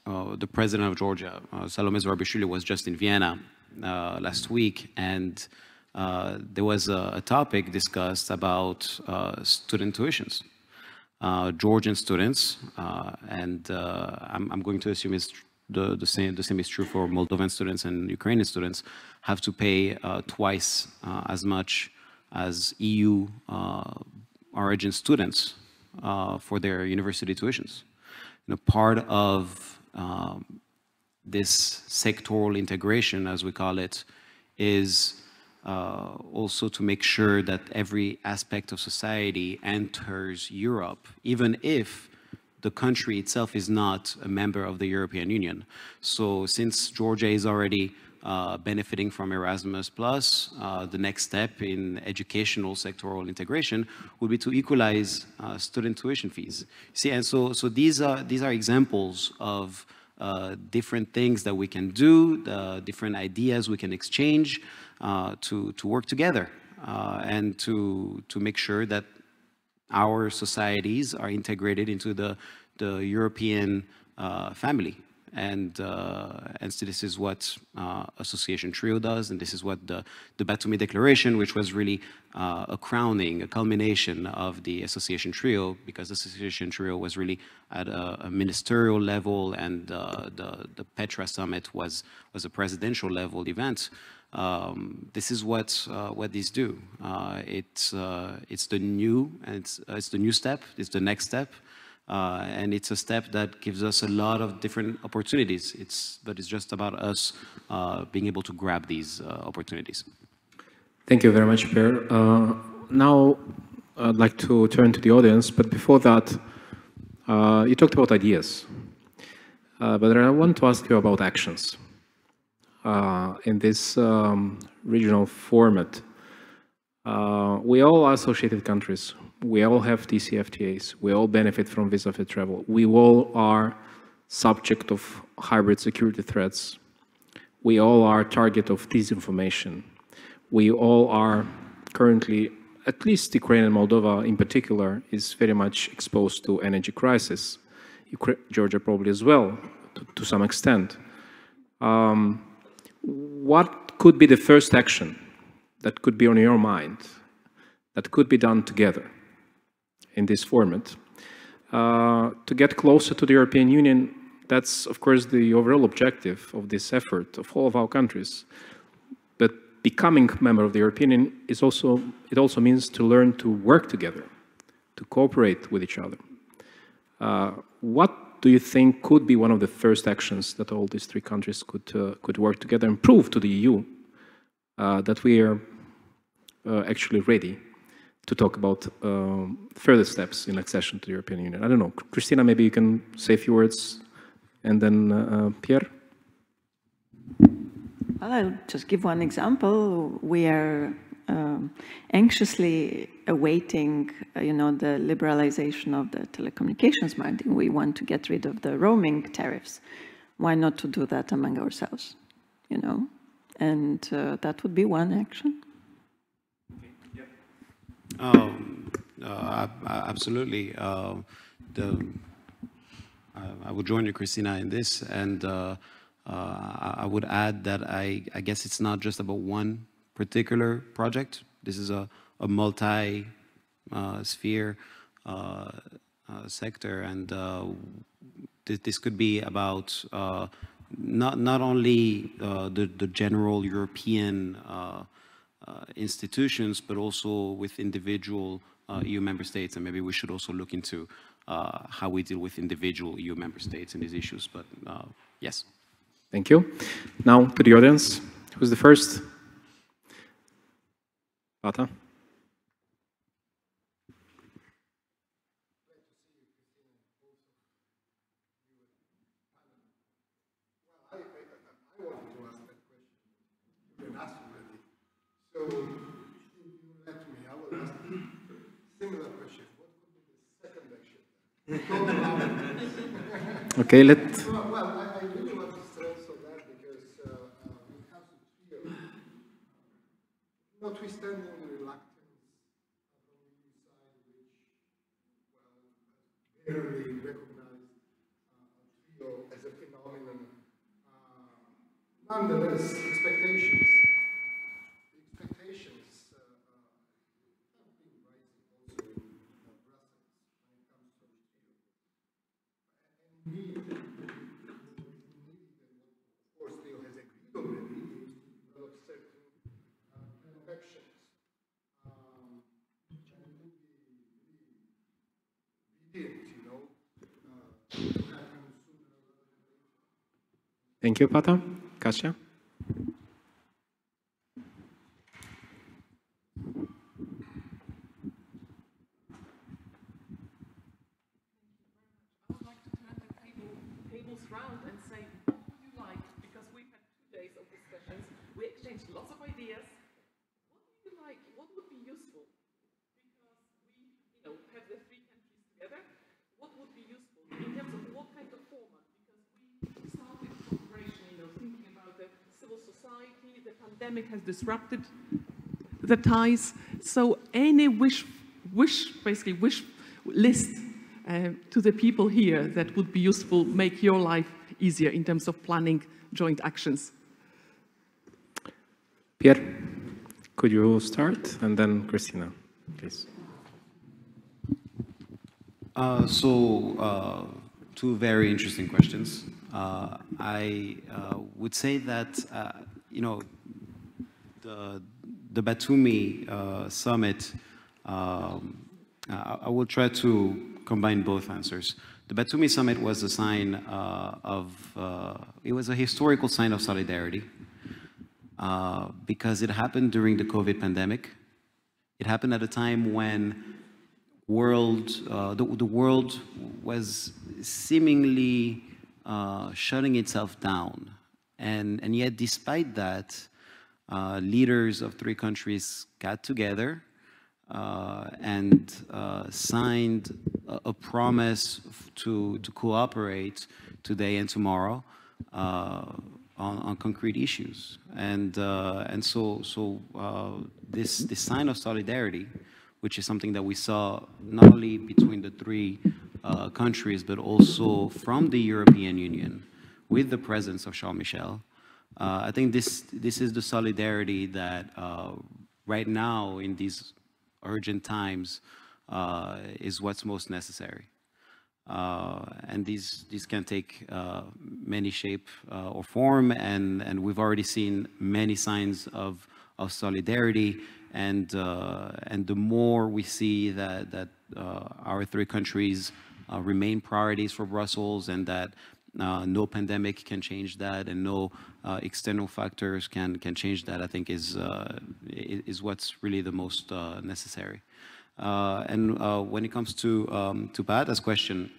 the president of Georgia, Salome Zurabichvili, was just in Vienna last week, and there was a topic discussed about student tuitions. Georgian students, and I'm going to assume it's the same is true for Moldovan students and Ukrainian students, have to pay twice as much as EU origin students for their university tuitions. You know, part of this sectoral integration, as we call it, is also to make sure that every aspect of society enters Europe, even if the country itself is not a member of the European Union. So since Georgia is already benefiting from Erasmus Plus, the next step in educational sectoral integration would be to equalize student tuition fees. See, and so these are examples of different things that we can do, different ideas we can exchange to work together and to make sure that our societies are integrated into the European family. And so this is what Association Trio does, and this is what the Batumi Declaration, which was really a crowning, a culmination of the Association Trio, because the Association Trio was really at a ministerial level, and the Petra Summit was a presidential level event. This is what these do. It's the new, and it's the new step. It's the next step. And it's a step that gives us a lot of different opportunities. But it's just about us being able to grab these opportunities. Thank you very much, Pierre. Now, I'd like to turn to the audience, but before that, you talked about ideas. But I want to ask you about actions. In this regional format, we all are associated countries. We all have DCFTAs. We all benefit from visa-free travel. We all are subject of hybrid security threats. We all are target of disinformation. We all are currently, at least Ukraine and Moldova in particular, is very much exposed to energy crisis. Georgia probably as well, to some extent. What could be the first action that could be on your mind, that could be done together in this format, to get closer to the European Union? That's, of course, the overall objective of this effort of all of our countries. But becoming a member of the European Union is also, it also means to learn to work together, to cooperate with each other. What do you think could be one of the first actions that all these three countries could work together and prove to the EU that we are actually ready to talk about further steps in accession to the European Union? I don't know. Cristina, maybe you can say a few words, and then Pierre? Well, I'll just give one example. We are anxiously awaiting, the liberalization of the telecommunications market. We want to get rid of the roaming tariffs. Why not to do that among ourselves, And that would be one action. Absolutely. I would join you, Cristina, in this, and I would add that I guess it's not just about one particular project. This is a multi-sphere sector, and this could be about not only the general European institutions, but also with individual EU member states, and maybe we should also look into how we deal with individual EU member states in these issues. But yes. Thank you. Now to the audience. Who's the first? Pata. So, if you let me, I will ask a similar question. What could be the second action? Okay, Well, I really want to stress on that because when it comes to Trio, notwithstanding the reluctance from the EU side, which, barely recognized Trio as a phenomenon, nonetheless, expectations need, of course, Leo has agreed already, is to develop certain actions. Which would be obedient, you know, to happen sooner rather than later. Thank you, Pata. Kasia? Round and say, what would you like? Because we've had 2 days of discussions, we exchanged lots of ideas. What do you like? What would be useful? Because we, have the 3 countries together. What would be useful in terms of what kind of format? Because we started cooperation, thinking about the civil society. The pandemic has disrupted the ties. So any wish list to the people here that would be useful, make your life easier in terms of planning joint actions. Pierre, could you start? And then Cristina, please. Two very interesting questions. I would say that, the Batumi summit, I will try to combine both answers. The Batumi summit was a sign it was a historical sign of solidarity because it happened during the COVID pandemic. It happened at a time when the world was seemingly shutting itself down. And yet, despite that, leaders of 3 countries got together and signed a promise to cooperate today and tomorrow on concrete issues. And so this sign of solidarity, which is something that we saw not only between the 3 countries, but also from the European Union with the presence of Charles Michel, I think this is the solidarity that right now in these urgent times is what's most necessary. And these can take many shape or form, and we've already seen many signs of solidarity, and the more we see that our 3 countries remain priorities for Brussels, and that no pandemic can change that, and no external factors can change that, I think is what's really the most necessary. And when it comes to Pata's question,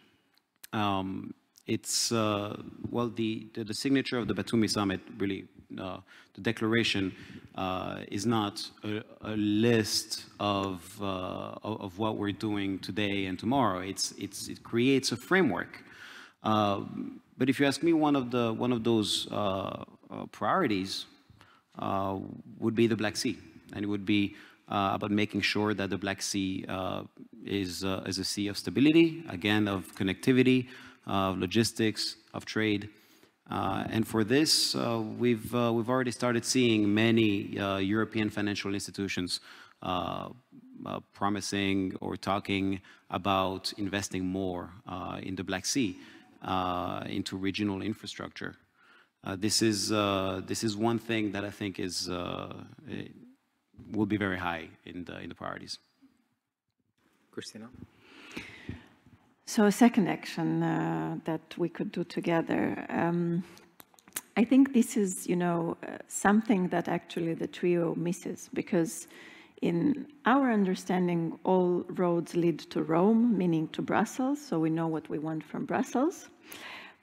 it's well, the signature of the Batumi summit, really, the declaration is not a list of what we're doing today and tomorrow. It creates a framework. But if you ask me, one of those priorities would be the Black Sea, and it would be about making sure that the Black Sea is a sea of stability, again, of connectivity, of logistics, of trade. And for this, we've already started seeing many European financial institutions promising or talking about investing more in the Black Sea, into regional infrastructure. This is one thing that I think will be very high in the priorities. Cristina? So a second action that we could do together. I think this is, something that actually the trio misses, because in our understanding, all roads lead to Rome, meaning to Brussels. So we know what we want from Brussels,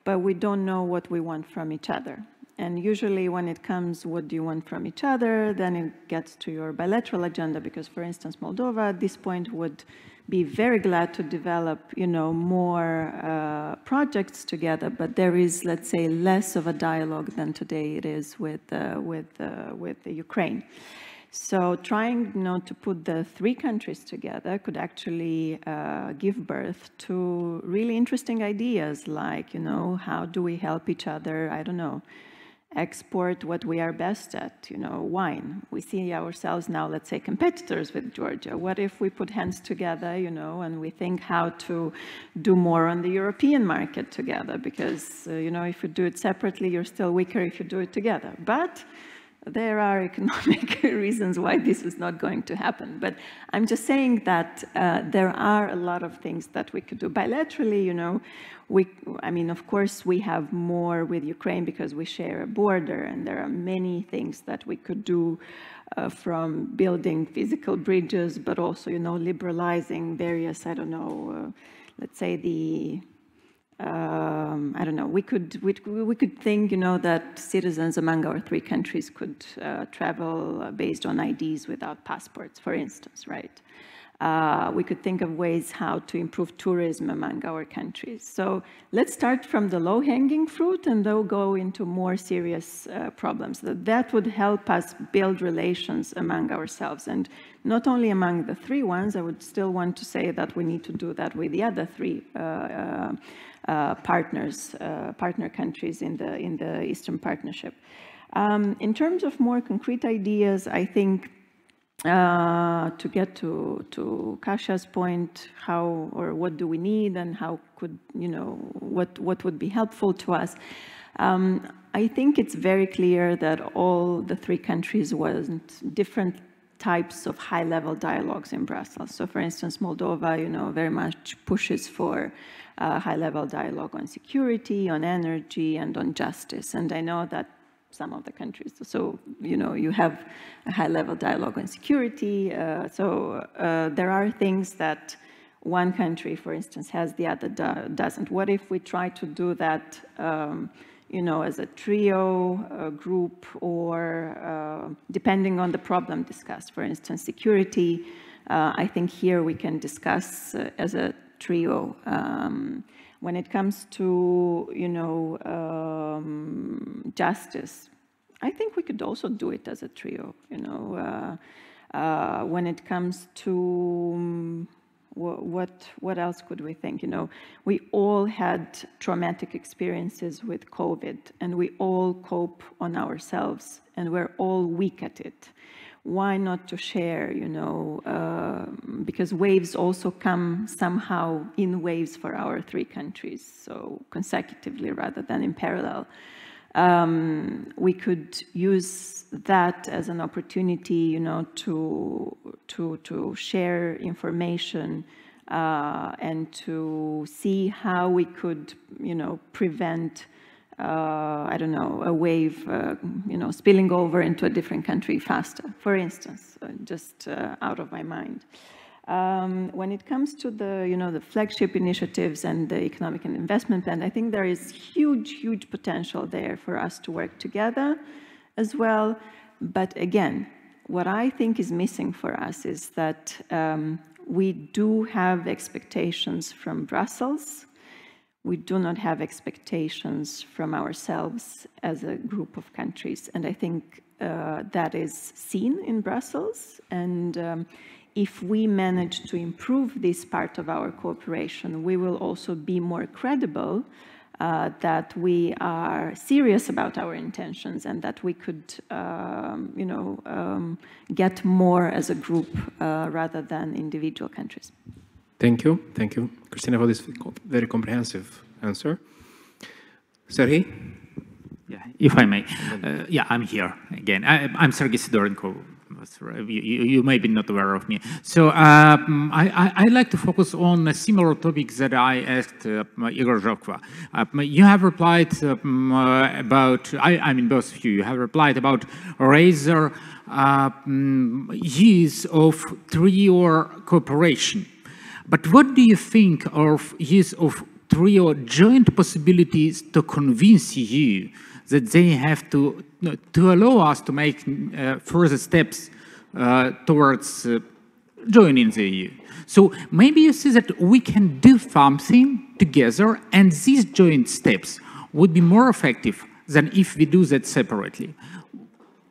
but we don't know what we want from each other. And usually when it comes, what do you want from each other, then it gets to your bilateral agenda, because, for instance, Moldova at this point would be very glad to develop, more projects together, but there is, let's say, less of a dialogue than today it is with the Ukraine. So trying, to put the 3 countries together could actually give birth to really interesting ideas, like, how do we help each other? I don't know. export what we are best at, you know, wine. We see ourselves now, let's say, competitors with Georgia. What if we put hands together, you know, and we think how to do more on the European market together? Because, you know, if you do it separately, you're still weaker if you do it together. But there are economic reasons why this is not going to happen. But I'm just saying that there are a lot of things that we could do bilaterally, you know. I mean, of course, we have more with Ukraine because we share a border, and there are many things that we could do from building physical bridges, but also, you know, liberalizing various, I don't know, let's say the I don't know, we could think, you know, that citizens among our three countries could travel based on IDs without passports, for instance, right? We could think of ways how to improve tourism among our countries. So let's start from the low-hanging fruit and then go into more serious problems. That would help us build relations among ourselves, and not only among the three ones. I would still want to say that we need to do that with the other three partner countries in the Eastern Partnership. In terms of more concrete ideas, I think to get to Kasia's point, how or what do we need, and how could, you know, what would be helpful to us. I think it's very clear that all the three countries want different types of high-level dialogues in Brussels. So, for instance, Moldova, you know, very much pushes for high-level dialogue on security, on energy, and on justice. And I know that some of the countries, so, you know, you have a high-level dialogue on security. There are things that one country, for instance, has, the other doesn't. What if we try to do that, you know, as a trio group, or depending on the problem discussed? For instance, security, I think here we can discuss as a trio. When it comes to, you know, justice, I think we could also do it as a trio, you know. When it comes to what else could we think? You know, we all had traumatic experiences with COVID, and we all cope on ourselves, and we're all weak at it. Why not to share, you know, because waves also come somehow in waves for our three countries, so consecutively rather than in parallel. We could use that as an opportunity, you know, to share information and to see how we could, you know, prevent I don't know, a wave, you know, spilling over into a different country faster, for instance, just out of my mind. When it comes to the, you know, the flagship initiatives and the economic and investment plan, I think there is huge potential there for us to work together as well. But again, what I think is missing for us is that we do have expectations from Brussels. We do not have expectations from ourselves as a group of countries. And I think that is seen in Brussels. And if we manage to improve this part of our cooperation, we will also be more credible that we are serious about our intentions, and that we could, you know, get more as a group rather than individual countries. Thank you. Thank you, Cristina, for this very comprehensive answer. Sergei? Yeah, if I may. Yeah, I'm here again. I'm Sergei Sidorenko. You may be not aware of me. So I'd like to focus on similar topics that I asked Ihor Zhovkva. You have replied about, I mean, both of you have replied about razor use of trio cooperation. But what do you think of use of trio joint possibilities to convince you that they have to allow us to make further steps towards joining the EU? So maybe you see that we can do something together, and these joint steps would be more effective than if we do that separately.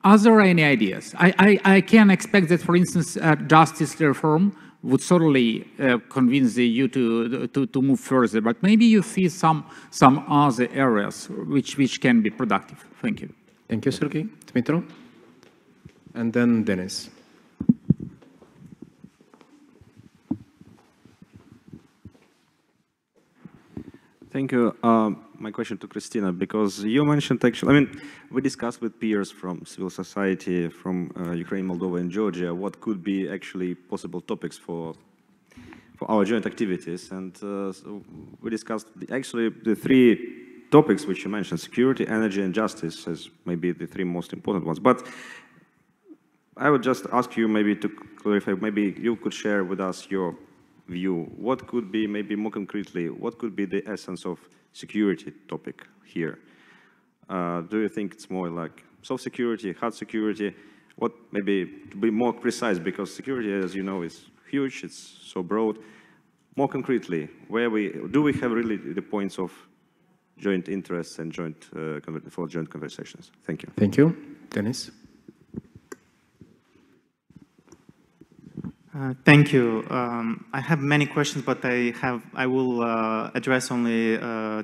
Are there any ideas? I can expect that, for instance, justice reform would certainly convince the EU to move further, but maybe you see some other areas which can be productive. Thank you. Thank you, Sergey. Dmitro? And then Denis. Thank you. My question to Cristina, because you mentioned actually, I mean, we discussed with peers from civil society, from Ukraine, Moldova, and Georgia, what could be actually possible topics for our joint activities. And so we discussed actually the three topics which you mentioned: security, energy, and justice as maybe the three most important ones. But I would just ask you maybe to clarify, maybe you could share with us your view. What could be, maybe more concretely, what could be the essence of security topic here? Do you think it's more like soft security, hard security? What, maybe to be more precise, because security, as you know, is huge, it's so broad. More concretely, do we have really the points of joint interests and joint conversations? Thank you. Thank you. Denis? Thank you. I have many questions, but I will address only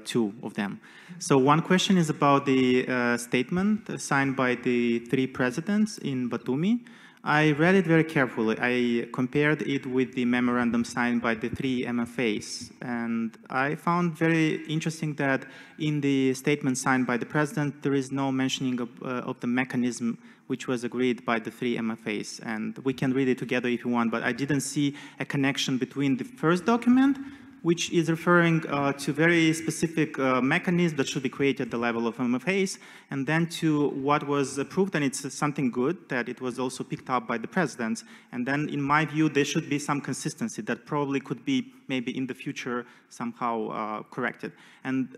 two of them. So one question is about the statement signed by the three presidents in Batumi. I read it very carefully. I compared it with the memorandum signed by the three MFAs. And I found very interesting that in the statement signed by the president, there is no mentioning of the mechanism which was agreed by the three MFAs. And we can read it together if you want, but I didn't see a connection between the first document, which is referring to very specific mechanisms that should be created at the level of MFAs, and then to what was approved, and it's something good that it was also picked up by the presidents. And then, in my view, there should be some consistency that probably could be maybe in the future somehow corrected. And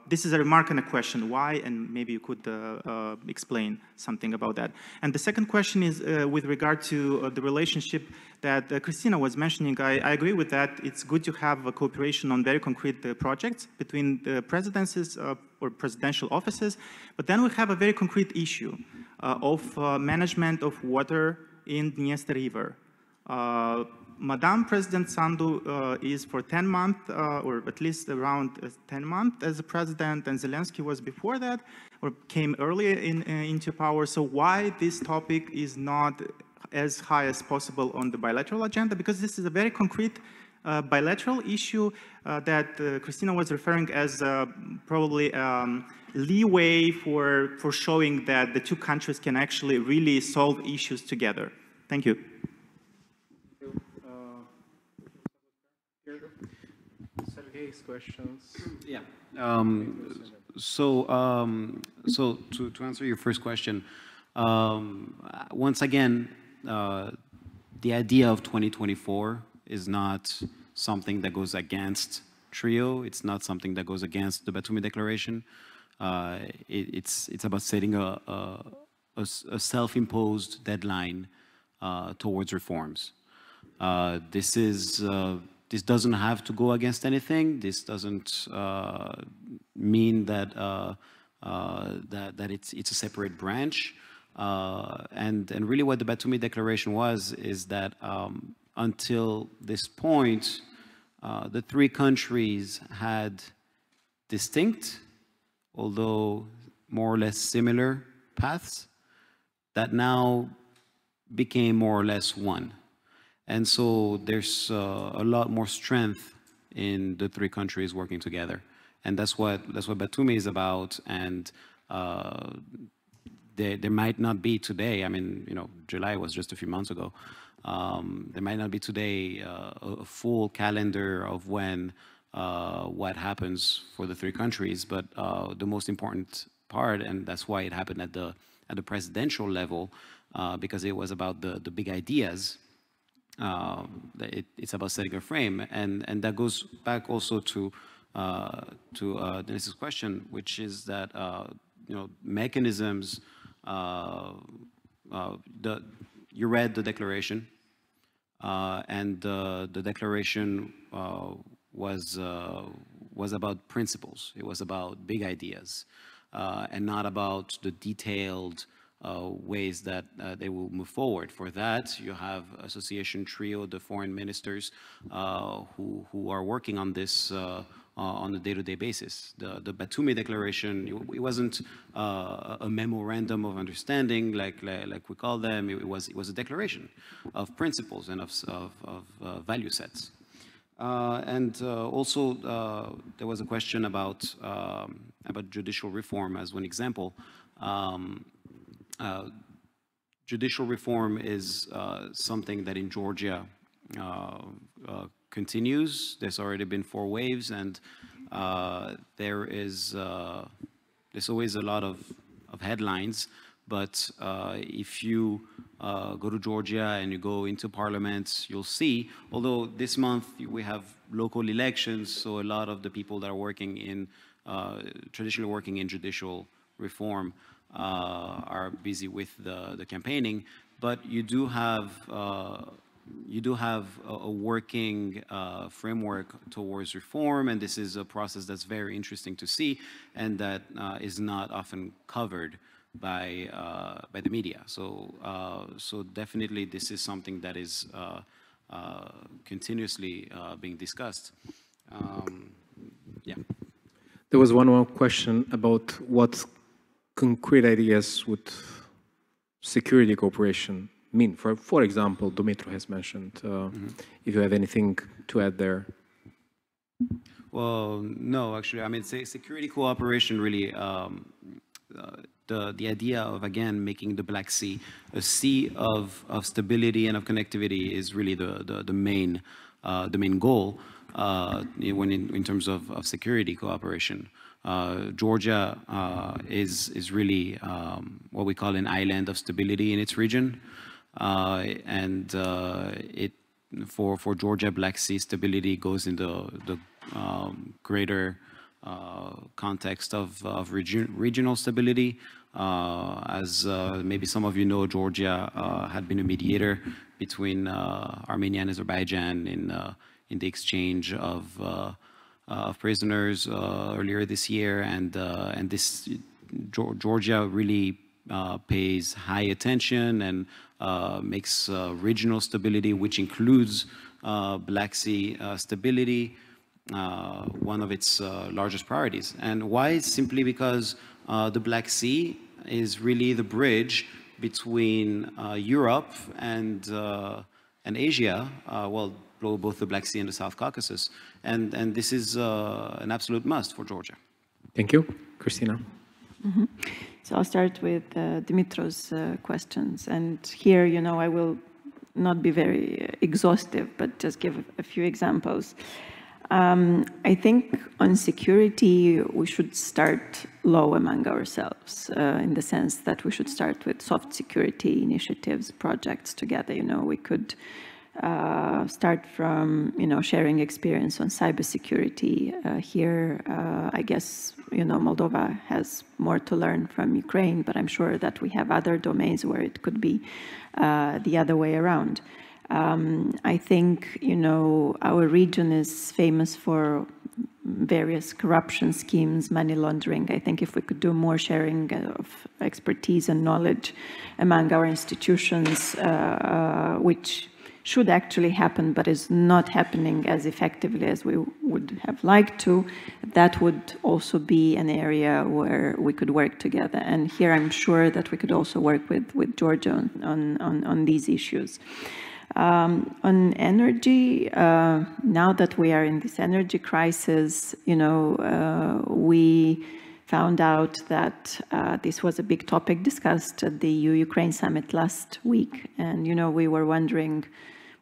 this is a remark and a question. Why? And maybe you could explain something about that. And the second question is with regard to the relationship that Cristina was mentioning. I agree with that. It's good to have a cooperation on very concrete projects between the presidencies or presidential offices. But then we have a very concrete issue of management of water in Dniester River. Madam President Sandu is for 10 months, or at least around 10 months as a president, and Zelensky was before that, or came earlier into power. So why this topic is not as high as possible on the bilateral agenda? Because this is a very concrete bilateral issue that Cristina was referring as probably leeway for showing that the two countries can actually really solve issues together. Thank you. Sergey's questions. Yeah. So to answer your first question, once again, the idea of 2024 is not something that goes against TRIO. It's not something that goes against the Batumi Declaration. It's about setting a self-imposed deadline towards reforms. This doesn't have to go against anything. This doesn't mean that that it's a separate branch. And really what the Batumi Declaration is that until this point, the three countries had distinct, although more or less similar paths that now became more or less one. And so there's a lot more strength in the three countries working together. And that's what Batumi is about. And there might not be today, I mean, you know, July was just a few months ago. There might not be today a full calendar of when what happens for the three countries, but the most important part, and that's why it happened at the presidential level, because it was about the big ideas. It's about setting a frame, and that goes back also to Denis's question, which is that you know, mechanisms. You read the declaration, and the declaration was about principles. It was about big ideas, and not about the detailed ways that they will move forward. For that, you have association trio, the foreign ministers, who are working on this on a day-to-day basis. The Batumi Declaration, it wasn't a memorandum of understanding like we call them. It was a declaration of principles and of value sets. Also, there was a question about judicial reform as one example. Judicial reform is something that in Georgia continues. There's already been 4 waves, and there's always a lot of headlines. But if you go to Georgia and you go into parliament, you'll see, although this month we have local elections, so a lot of the people that are working in, traditionally working in judicial reform are busy with the campaigning, but you do have a working framework towards reform, and this is a process that's very interesting to see, and that is not often covered by the media. So definitely this is something that is continuously being discussed. Yeah. There was one more question about what concrete ideas would security cooperation mean. For example, Dumitru has mentioned. If you have anything to add there. Well, no, actually, I mean, security cooperation really. The idea of, again, making the Black Sea a sea of stability and of connectivity is really the main goal when in terms of security cooperation. Georgia is really what we call an island of stability in its region, and for Georgia, Black Sea stability goes into the greater context of regional stability. As maybe some of you know, Georgia had been a mediator between Armenia and Azerbaijan in the exchange of prisoners earlier this year, and this Georgia really pays high attention and makes regional stability, which includes Black Sea stability, one of its largest priorities. And why? Simply because the Black Sea is really the bridge between Europe and Asia, well, both the Black Sea and the South Caucasus, and this is an absolute must for Georgia. Thank you. Cristina. So I'll start with Dimitru's questions, and here, you know, I will not be very exhaustive, but just give a few examples. I think on security, we should start low among ourselves, in the sense that we should start with soft security initiatives, projects together. You know, we could start from, you know, sharing experience on cybersecurity. Here, I guess, you know, Moldova has more to learn from Ukraine, but I'm sure that we have other domains where it could be the other way around. I think, you know, our region is famous for various corruption schemes, money laundering. I think if we could do more sharing of expertise and knowledge among our institutions, which should actually happen, but is not happening as effectively as we would have liked to, that would also be an area where we could work together. And here I'm sure that we could also work with Georgia on these issues. On energy, now that we are in this energy crisis, you know, we found out that this was a big topic discussed at the EU-Ukraine summit last week. And, you know, we were wondering,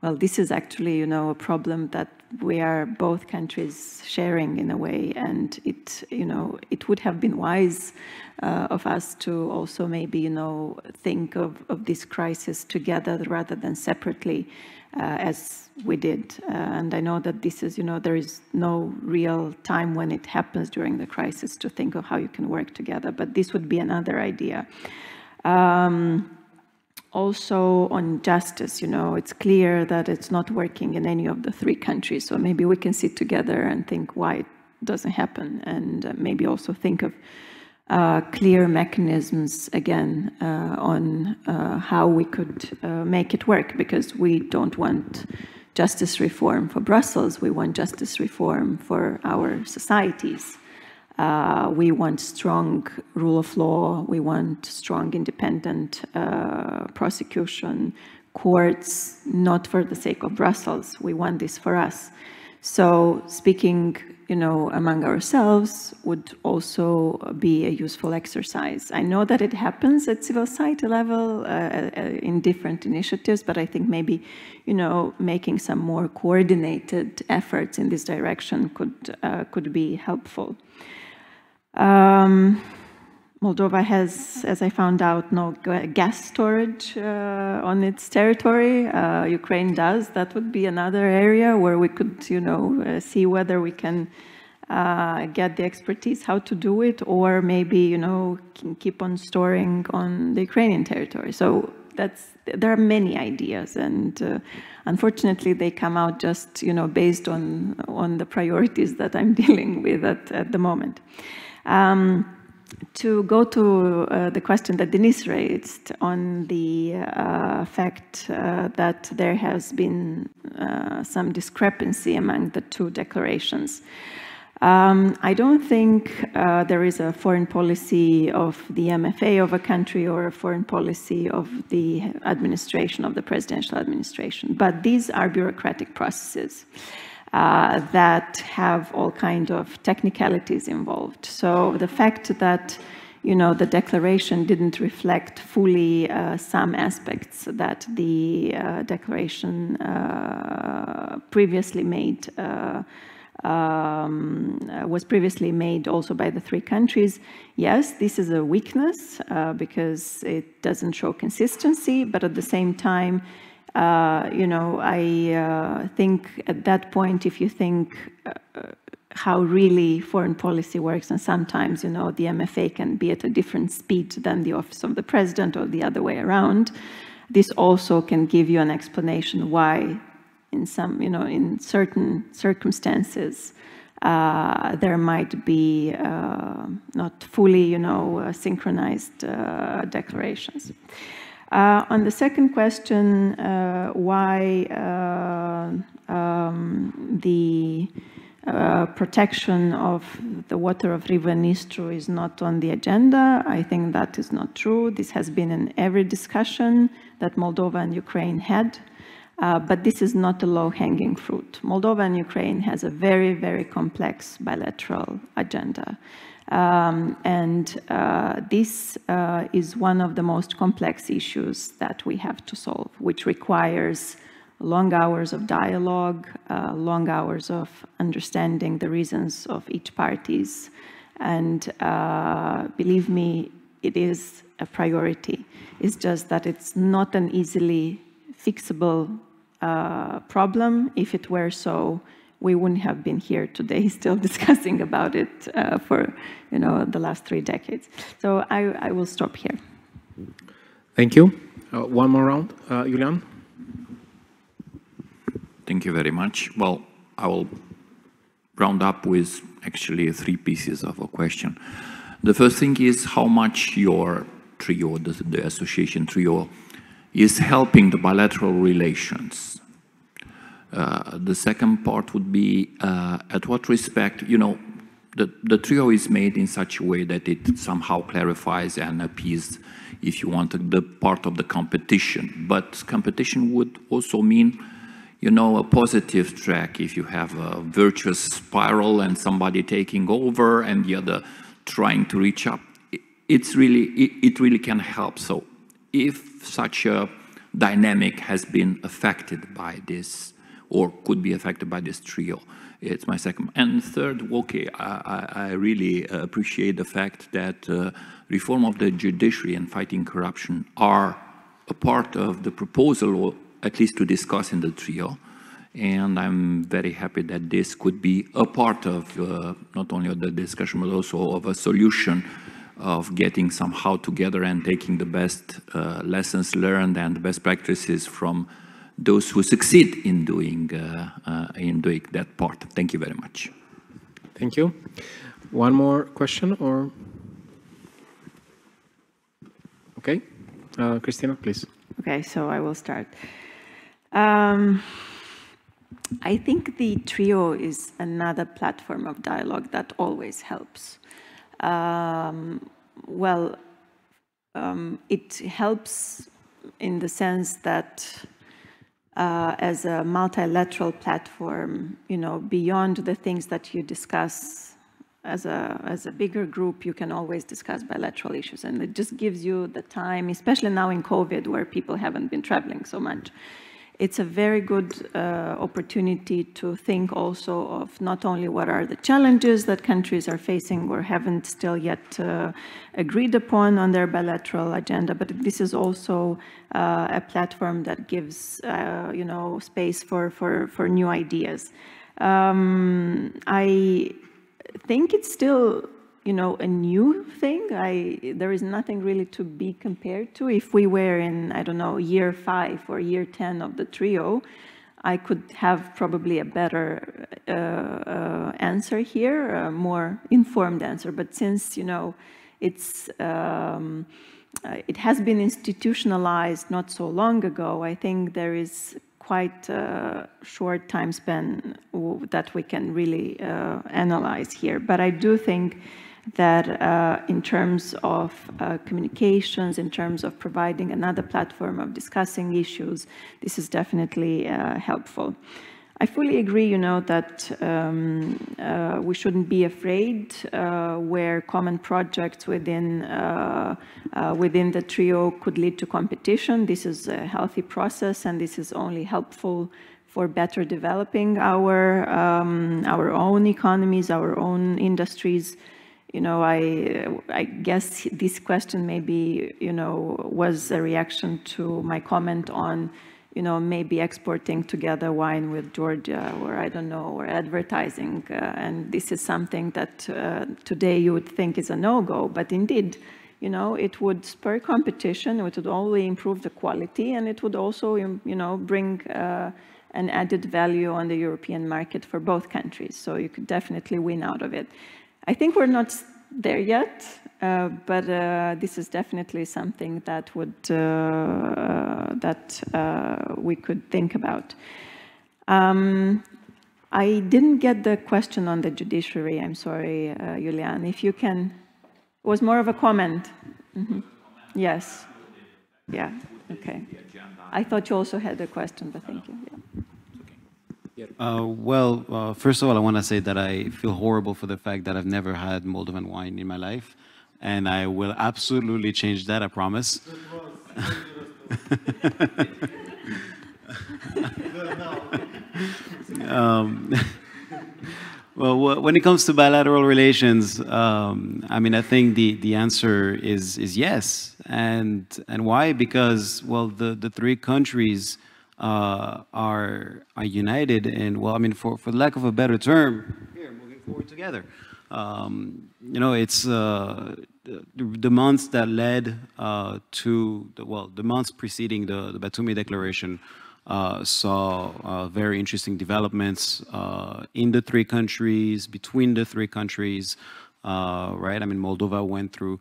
well, this is actually, you know, a problem that we are both countries sharing in a way, and it, you know, it would have been wise of us to also maybe, you know, think of this crisis together rather than separately, as we did. And I know that this is, you know, there is no real time when it happens during the crisis to think of how you can work together, but this would be another idea. Also on justice, you know, it's clear that it's not working in any of the three countries. So maybe we can sit together and think why it doesn't happen, and maybe also think of clear mechanisms again on how we could make it work, because we don't want justice reform for Brussels, we want justice reform for our societies. We want strong rule of law, we want strong independent prosecution, courts, not for the sake of Brussels, we want this for us. So speaking, you know, among ourselves would also be a useful exercise. I know that it happens at civil society level in different initiatives, but I think maybe, you know, making some more coordinated efforts in this direction could be helpful. Moldova has, as I found out, no gas storage on its territory. Ukraine does. That would be another area where we could, you know, see whether we can get the expertise how to do it, or maybe, you know, can keep on storing on the Ukrainian territory. So there are many ideas, and unfortunately they come out just, you know, based on the priorities that I'm dealing with at the moment. To go to the question that Denis raised on the fact that there has been some discrepancy among the two declarations. I don't think there is a foreign policy of the MFA of a country or a foreign policy of the administration, of the presidential administration, but these are bureaucratic processes that have all kind of technicalities involved. So the fact that, you know, the declaration didn't reflect fully some aspects that the declaration previously made was previously made also by the three countries. Yes, this is a weakness because it doesn't show consistency, but at the same time, you know, I think at that point, if you think how really foreign policy works, and sometimes, you know, the MFA can be at a different speed than the office of the president or the other way around, this also can give you an explanation why in some, you know, in certain circumstances, there might be not fully, you know, synchronized declarations. On the second question, why the protection of the water of River Nistru is not on the agenda, I think that is not true. This has been in every discussion that Moldova and Ukraine had, but this is not a low-hanging fruit. Moldova and Ukraine has a very, very complex bilateral agenda. This is one of the most complex issues that we have to solve, which requires long hours of dialogue, long hours of understanding the reasons of each parties. And believe me, it is a priority. It's just that it's not an easily fixable problem. If it were so, we wouldn't have been here today still discussing about it for, you know, the last 3 decades. So I will stop here. Thank you. One more round. Julian? Thank you very much. Well, I will round up with actually 3 pieces of a question. The first thing is how much your trio, the association trio, is helping the bilateral relations. The second part would be at what respect, you know, the trio is made in such a way that it somehow clarifies and appeases, if you want, the part of the competition. But competition would also mean, you know, a positive track. If you have a virtuous spiral and somebody taking over and the other trying to reach up, it really can help. So if such a dynamic has been affected by this, or could be affected by this trio, it's my second. And third, okay, I really appreciate the fact that reform of the judiciary and fighting corruption are a part of the proposal, or at least to discuss in the trio. And I'm very happy that this could be a part of not only of the discussion, but also of a solution of getting somehow together and taking the best lessons learned and the best practices from those who succeed in doing that part. Thank you very much. Thank you. One more question, or? Okay. Cristina, please. Okay, so I will start. I think the trio is another platform of dialogue that always helps. It helps in the sense that as a multilateral platform, you know, beyond the things that you discuss as a bigger group, you can always discuss bilateral issues, and it just gives you the time, especially now in COVID, where people haven't been traveling so much. It's a very good opportunity to think also of not only what are the challenges that countries are facing or haven't still yet agreed upon on their bilateral agenda, but this is also a platform that gives you know, space for new ideas. I think it's still, you know, a new thing. There is nothing really to be compared to. If we were in, I don't know, year 5 or year 10 of the trio, I could have probably a better answer here, a more informed answer. But since, you know, it's it has been institutionalized not so long ago, I think there is quite a short time span that we can really analyze here. But I do think that in terms of communications, in terms of providing another platform of discussing issues, this is definitely helpful. I fully agree, you know, that we shouldn't be afraid where common projects within the trio could lead to competition. This is a healthy process, and this is only helpful for better developing our own economies, our own industries. You know, I guess this question maybe, you know, was a reaction to my comment on, you know, maybe exporting together wine with Georgia, or I don't know, or advertising. And this is something that today you would think is a no-go, but indeed, you know, it would spur competition, it would only improve the quality, and it would also, you know, bring an added value on the European market for both countries. So you could definitely win out of it. I think we're not there yet, but this is definitely something that would we could think about. I didn't get the question on the judiciary. I'm sorry, Julian. If you can, it was more of a comment. Mm-hmm. Yes. Yeah. Okay. I thought you also had a question, but thank you. Yeah. First of all, I want to say that I feel horrible for the fact that I've never had Moldovan wine in my life, and I will absolutely change that, I promise. Well, when it comes to bilateral relations, I mean, I think the answer is yes. And why? Because, well, the three countries are united, and, well, I mean, for lack of a better term, here, moving forward together. You know, it's the months that led to the months preceding the Batumi Declaration saw very interesting developments in the three countries, between the three countries. Right? I mean, Moldova went through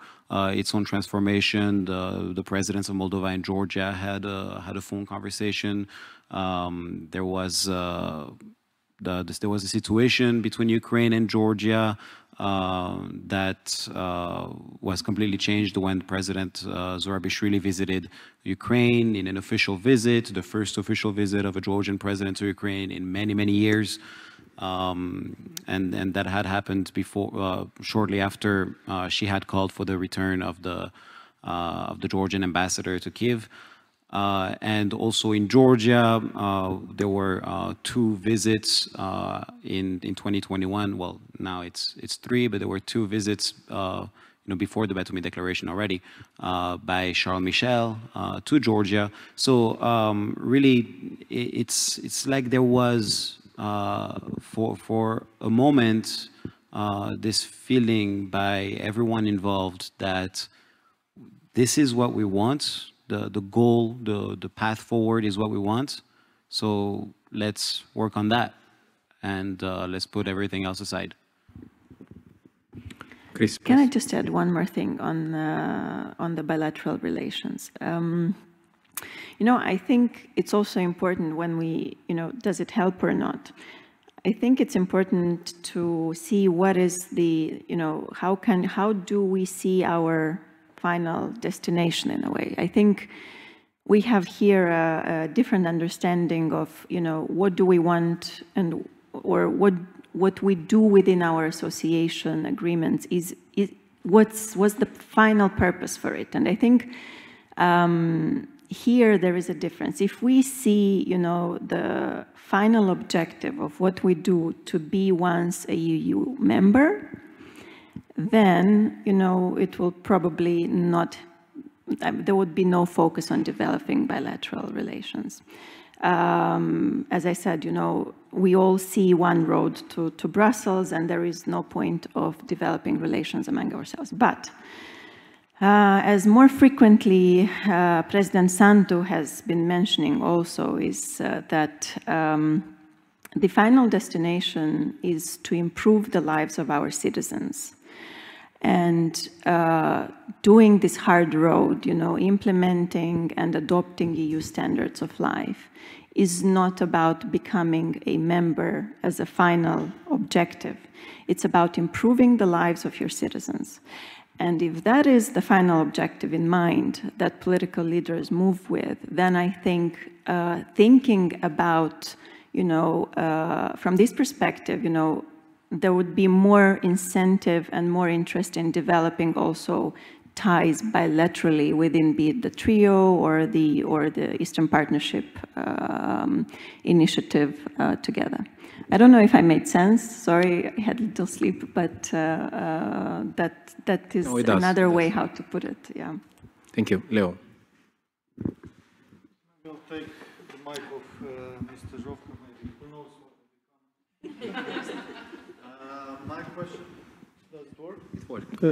its own transformation. The presidents of Moldova and Georgia had a phone conversation. There was a situation between Ukraine and Georgia that was completely changed when President Zhovkva visited Ukraine in an official visit, the first official visit of a Georgian president to Ukraine in many, many years. And that had happened before, shortly after she had called for the return of the Georgian ambassador to Kiev. And also in Georgia, there were 2 visits in 2021. Well, now it's 3, but there were 2 visits, you know, before the Batumi Declaration already, by Charles Michel to Georgia. So really, it's like there was for a moment this feeling by everyone involved that this is what we want. The goal, the path forward is what we want. So let's work on that, and let's put everything else aside. Chris, can I just add one more thing on the bilateral relations? You know, I think it's also important when we, you know, does it help or not? I think it's important to see what is the, you know, how do we see our final destination in a way? I think we have here a different understanding of, you know, what do we want and, or what we do within our association agreements is what's the final purpose for it. And I think here there is a difference. If we see, you know, the final objective of what we do to be once a EU member, then, you know, it will probably not, there would be no focus on developing bilateral relations. As I said, you know, we all see one road to Brussels, and there is no point of developing relations among ourselves. But as more frequently President Sandu has been mentioning also, is that the final destination is to improve the lives of our citizens. And doing this hard road, you know, implementing and adopting EU standards of life is not about becoming a member as a final objective. It's about improving the lives of your citizens. And if that is the final objective in mind that political leaders move with, then I think thinking about, you know, from this perspective, you know, there would be more incentive and more interest in developing also ties bilaterally within, be it the trio or the Eastern Partnership initiative together. I don't know if I made sense. Sorry, I had a little sleep, but that is another way how to put it. Yeah. Thank you, Leo. We'll take the mic of Mr. Zhovkva, maybe. Who knows what my question, does it work?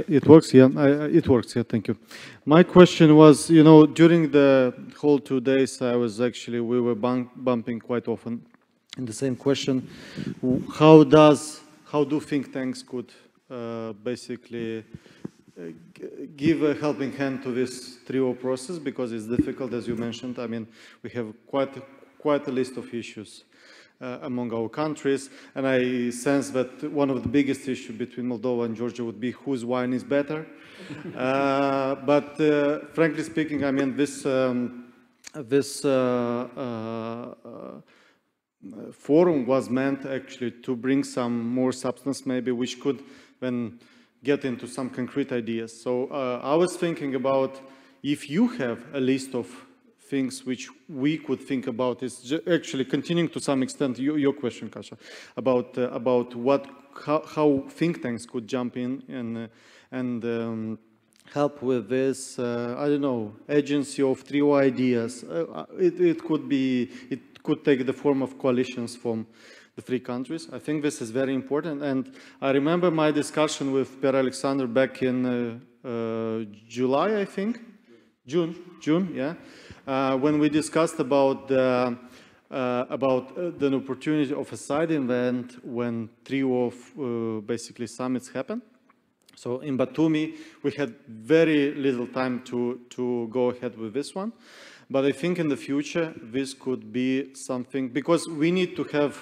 It works, yeah. It works, yeah, thank you. My question was, you know, during the whole 2 days, we were bumping quite often in the same question. How do think tanks could basically give a helping hand to this trio process, because it's difficult, as you mentioned. I mean, we have quite a list of issues among our countries, and I sense that one of the biggest issues between Moldova and Georgia would be whose wine is better. But frankly speaking, I mean, this forum was meant actually to bring some more substance, maybe, which could then get into some concrete ideas. So I was thinking about, if you have a list of things which we could think about, is actually continuing to some extent your question, Kasia, about how think tanks could jump in and help with this. I don't know, agency of trio ideas. It could take the form of coalitions from the 3 countries. I think this is very important. And I remember my discussion with Pierre-Alexandre back in July, I think. June, yeah. When we discussed about the opportunity of a side event when trio of basically summits happen. So in Batumi, we had very little time to go ahead with this one. But I think in the future, this could be something, because we need to have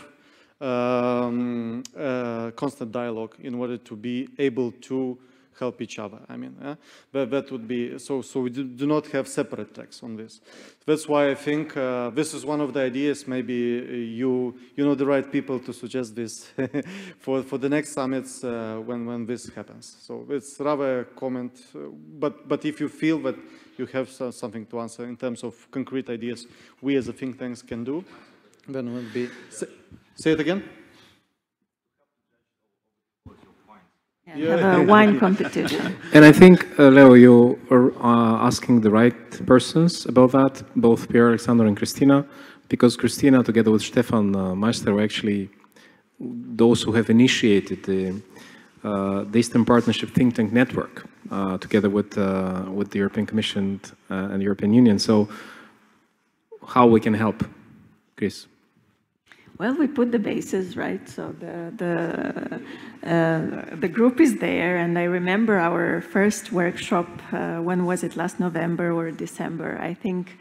constant dialogue in order to be able to help each other. I mean, that would be, so we do not have separate tracks on this. That's why I think this is one of the ideas. Maybe you know the right people to suggest this for the next summits when this happens. So it's rather a comment, but if you feel that you have something to answer in terms of concrete ideas we as a think tanks can do, then it would be, say it again. Have a wine competition. And I think, Leo, you are asking the right persons about that, both Pierre-Alexandre and Cristina, because Cristina, together with Stefan Meister, were actually those who have initiated the Eastern Partnership think tank network, together with the European Commission and the European Union. So how we can help, Chris? Well, we put the bases, right? So the group is there, and I remember our first workshop, when was it, last November or December? I think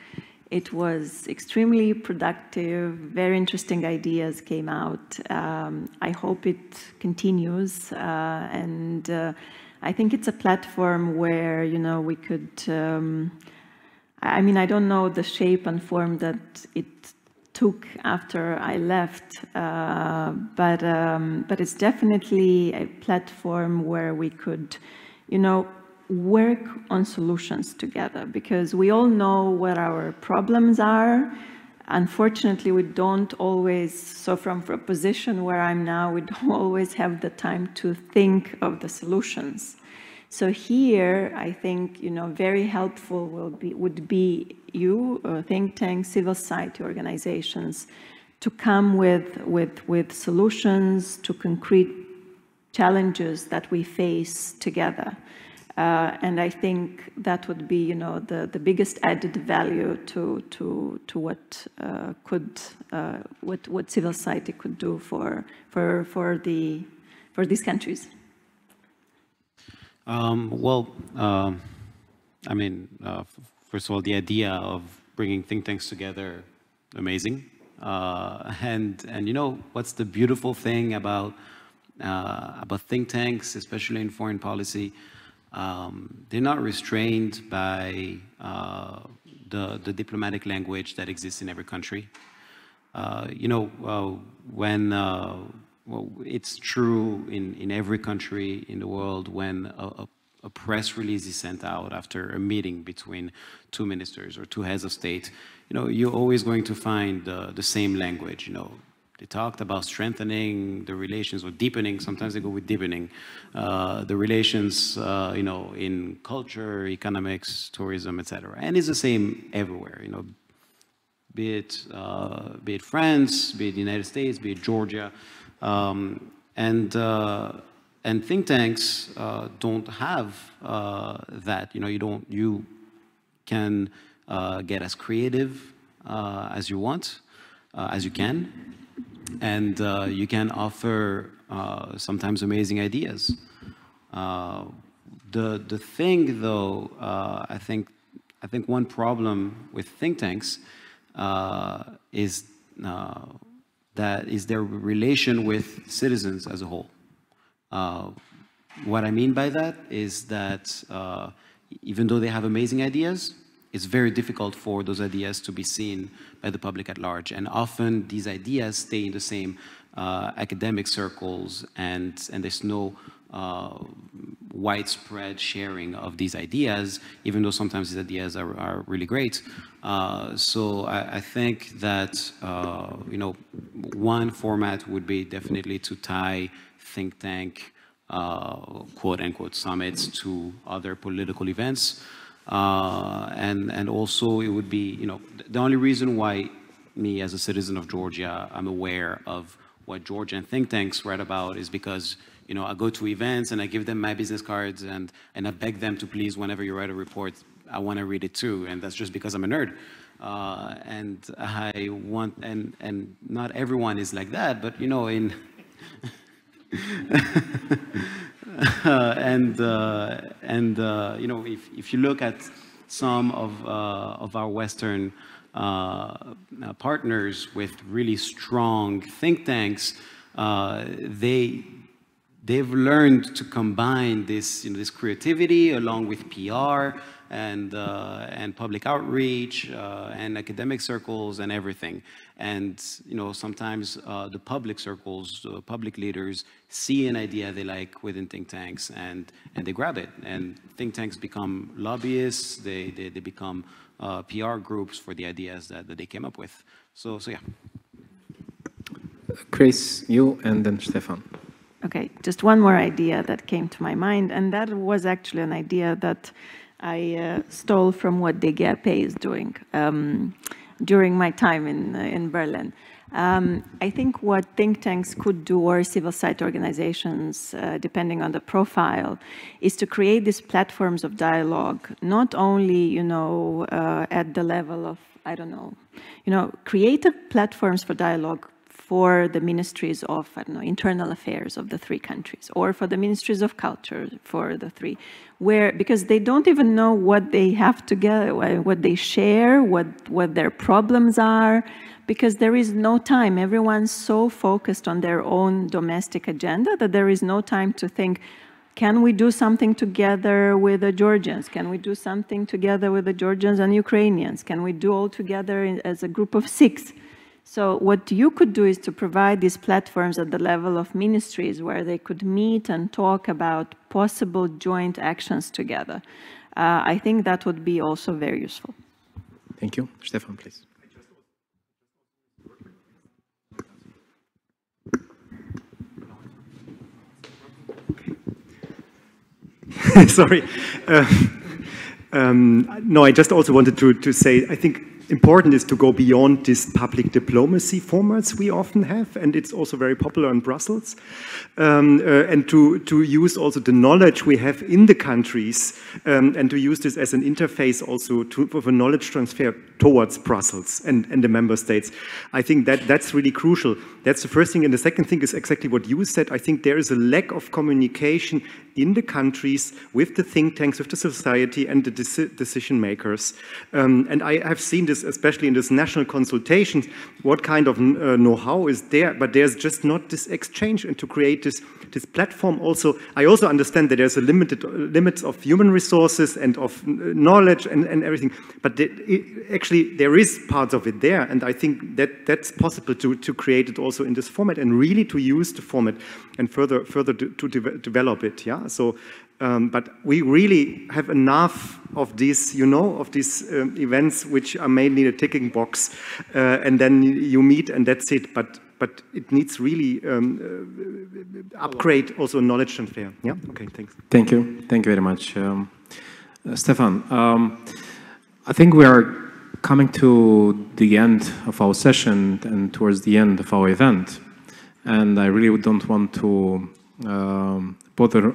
it was extremely productive, very interesting ideas came out. I hope it continues, and I think it's a platform where, you know, we could, I mean, I don't know the shape and form that it took after I left, but it's definitely a platform where we could, you know, work on solutions together, because we all know what our problems are. Unfortunately, we don't always, so from a position where I'm now, we don't always have the time to think of the solutions. So here, I think, you know, very helpful would be you, think tanks, civil society organizations, to come with solutions to concrete challenges that we face together. And I think that would be, you know, the biggest added value to what what civil society could do for these countries. I mean, first of all, the idea of bringing think tanks together, amazing. And you know, what's the beautiful thing about think tanks, especially in foreign policy? They're not restrained by the diplomatic language that exists in every country. You know, well, it's true in every country in the world when a press release is sent out after a meeting between two ministers or two heads of state. You know, you're always going to find the same language. You know, they talked about strengthening the relations or deepening. Sometimes they go with deepening the relations. You know, in culture, economics, tourism, etc. And it's the same everywhere. You know, be it France, be it the United States, be it Georgia. And think tanks don't have that. You know, you can get as creative as you want, as you can, and you can offer sometimes amazing ideas. The thing, though, I think one problem with think tanks is their relation with citizens as a whole. What I mean by that is that even though they have amazing ideas, it's very difficult for those ideas to be seen by the public at large. And often these ideas stay in the same academic circles, and there's no widespread sharing of these ideas, even though sometimes these ideas are really great. So I think that, you know, one format would be definitely to tie think tank, quote unquote, summits to other political events. And also it would be, you know, the only reason why me as a citizen of Georgia, I'm aware of what Georgian think tanks write about is because, you know, I go to events and I give them my business cards and I beg them to please, whenever you write a report, I want to read it too. And that's just because I'm a nerd. And I want, and not everyone is like that, but, you know, in, you know, if you look at some of our Western partners with really strong think tanks, they've learned to combine this, you know, this creativity along with PR and public outreach and academic circles and everything. And, you know, sometimes the public circles, the public leaders see an idea they like within think tanks and they grab it. And think tanks become lobbyists, they become PR groups for the ideas that they came up with. So yeah. Chris, you, and then Stefan. Okay, just one more idea that came to my mind, and that was actually an idea that I stole from what DGAP is doing during my time in Berlin. I think what think tanks could do, or civil society organizations, depending on the profile, is to create these platforms of dialogue, not only, you know, at the level of, I don't know, you know, creative platforms for dialogue for the ministries of, I don't know, internal affairs of the three countries, or for the ministries of culture for the three, because they don't even know what they have together, what they share, what their problems are, because there is no time. Everyone's so focused on their own domestic agenda that there is no time to think, can we do something together with the Georgians? Can we do something together with the Georgians and Ukrainians? Can we do all together as a group of 6? So what you could do is to provide these platforms at the level of ministries where they could meet and talk about possible joint actions together. I think that would be also very useful. Thank you. Stefan, please. Sorry. No, I just also wanted to say, I think important is to go beyond these public diplomacy formats we often have, and it's also very popular in Brussels, and to use also the knowledge we have in the countries, and to use this as an interface also for knowledge transfer towards Brussels and the member states. I think that's really crucial. That's the first thing. And the second thing is exactly what you said. I think there is a lack of communication in the countries with the think tanks, with the society and the decision makers. And I have seen this, especially in this national consultations, what kind of know-how is there, but there's just not this exchange, and to create this platform also. I also understand that there's a limits of human resources and of knowledge and everything, but actually there is parts of it there, and I think that's possible to create it also in this format and really to use the format and further to develop it. Yeah. So, but we really have enough of these, of these events which are mainly a ticking box, and then you meet and that's it. But it needs really upgrade also knowledge transfer. Yeah. Okay. Thanks. Thank you. Thank you very much, Stefan. I think we are coming to the end of our session and towards the end of our event, and I really don't want to bother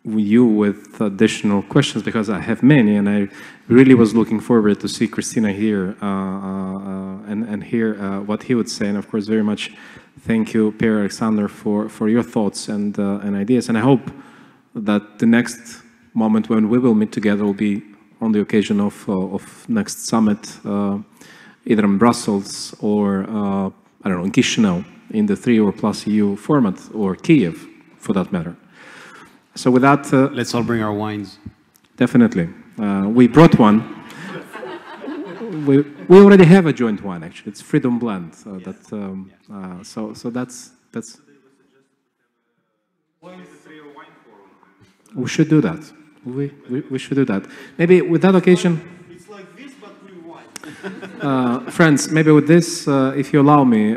you with additional questions because I have many, and I really was looking forward to see Cristina here and hear what he would say. And of course, very much thank you, Pierre-Alexandre, for your thoughts and ideas. And I hope that the next moment when we will meet together will be on the occasion of next summit, either in Brussels or I don't know, in Chisinau, in the 3 or plus EU format, or Kiev, for that matter. So with that, let's all bring our wines. Definitely, we brought one. We already have a joint wine. Actually, it's Freedom Blend. So that's. We should do that. We should do that. Maybe with that occasion. It's like this, but with wine. Friends, maybe with this, if you allow me,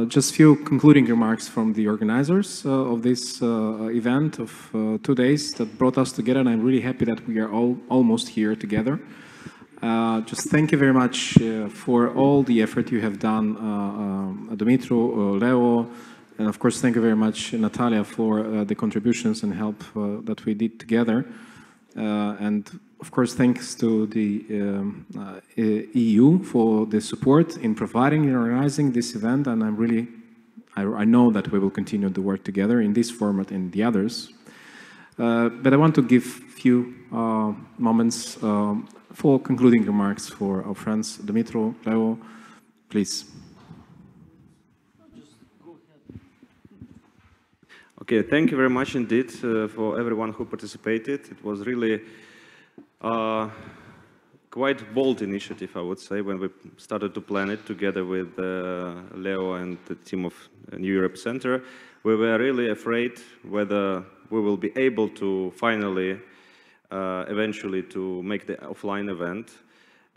just few concluding remarks from the organizers of this event of 2 days that brought us together, and I'm really happy that we are all almost here together. Just thank you very much for all the effort you have done, Dumitru, Leo, and of course thank you very much, Natalia, for the contributions and help that we did together. And of course, thanks to the EU for the support in providing and organizing this event. And I know that we will continue to work together in this format and the others. But I want to give few moments for concluding remarks for our friends. Dumitru, Leo, please. Okay, thank you very much indeed for everyone who participated. It was really quite bold initiative, I would say, when we started to plan it together with Leo and the team of New Europe Center. We were really afraid whether we will be able to finally, eventually, to make the offline event.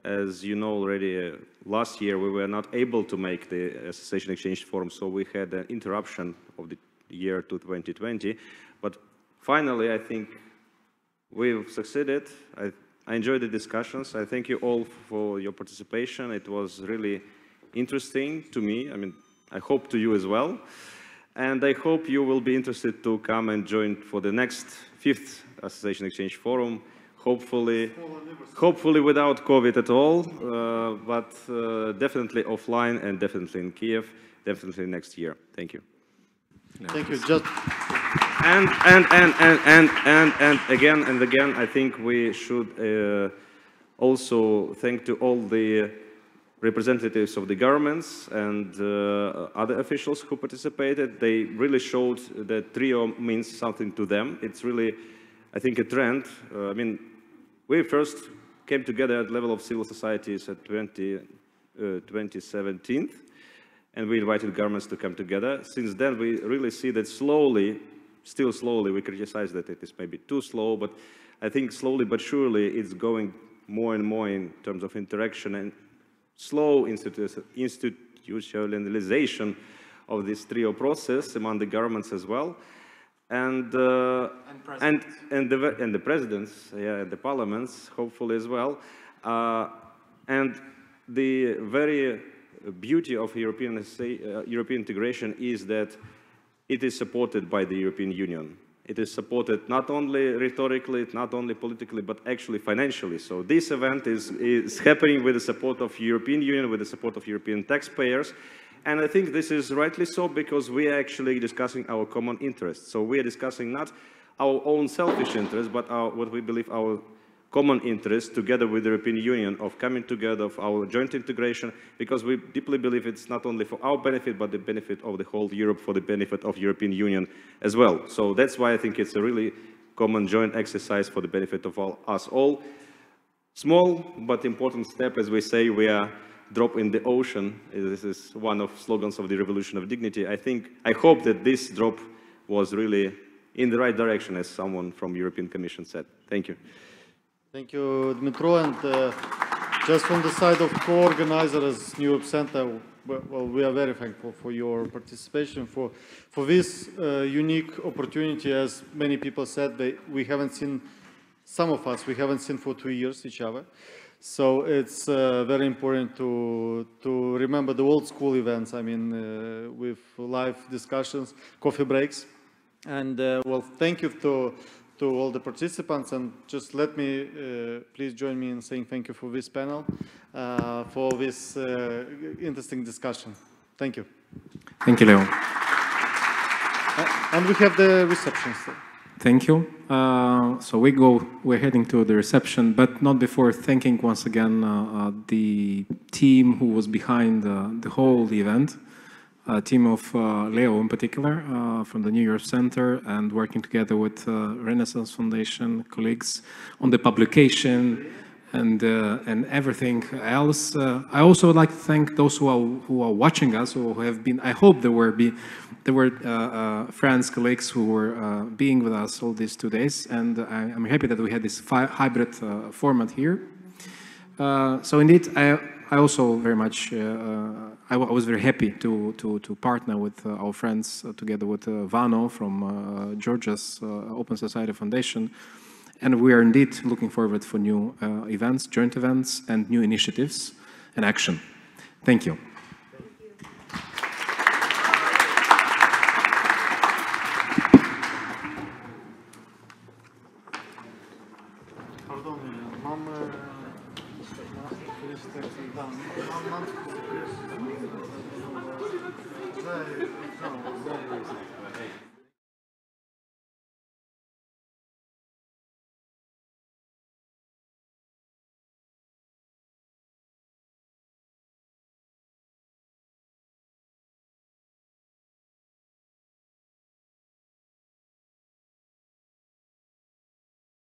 As you know already, last year we were not able to make the Association Exchange Forum, so we had an interruption of the year to 2020. But finally, I think we've succeeded. I enjoyed the discussions. I thank you all for your participation. It was really interesting to me. I mean, I hope to you as well. And I hope you will be interested to come and join for the next 5th Association Exchange Forum. Hopefully without COVID at all, but definitely offline and definitely in Kiev. definitely next year. Thank you. Thank you. Just and again, I think we should also thank to all the representatives of the governments and other officials who participated. They really showed that trio means something to them. It's really, I think, a trend. I mean, we first came together at the level of civil societies at 2017, and we invited governments to come together. Since then, we really see that slowly, still slowly, we criticize that it is maybe too slow, but I think slowly but surely it's going more and more in terms of interaction and slow institutionalization of this trio process among the governments as well, and the presidents, yeah, and the parliaments, hopefully as well, and the very beauty of European integration is that it is supported by the European Union. It is supported not only rhetorically, not only politically, but actually financially. So this event is happening with the support of European Union, with the support of European taxpayers. And I think this is rightly so because we are actually discussing our common interests. So we are discussing not our own selfish interests, but what we believe our common interest together with the European Union of coming together, of our joint integration, because we deeply believe it's not only for our benefit, but the benefit of the whole Europe, for the benefit of European Union as well. So that's why I think it's a really common joint exercise for the benefit of us all. Small but important step, as we say, we are drop in the ocean. This is one of slogans of the Revolution of Dignity. I hope that this drop was really in the right direction, as someone from European Commission said. Thank you. Thank you, Dmitro. And just from the side of co-organizers, New Europe Center, well, we are very thankful for your participation, for this unique opportunity. As many people said, we haven't seen, some of us, we haven't seen for 2 years each other. So it's very important to remember the old school events, I mean, with live discussions, coffee breaks. And well, thank you to all the participants, and just let me, please join me in saying thank you for this panel, for this interesting discussion. Thank you. Thank you, Leo. And we have the reception still. Thank you. So we're heading to the reception, but not before thanking once again the team who was behind the whole event. A team of Leo in particular from the New York Center, and working together with Renaissance Foundation colleagues on the publication and everything else. I also would like to thank those who are watching us, or who have been. I hope there were friends, colleagues who were being with us all these 2 days, and I'm happy that we had this hybrid format here. So indeed, I also very much, I was very happy to partner with our friends together with Vano from Georgia's Open Society Foundation. And we are indeed looking forward for new events, joint events, and new initiatives and action. Thank you. Mam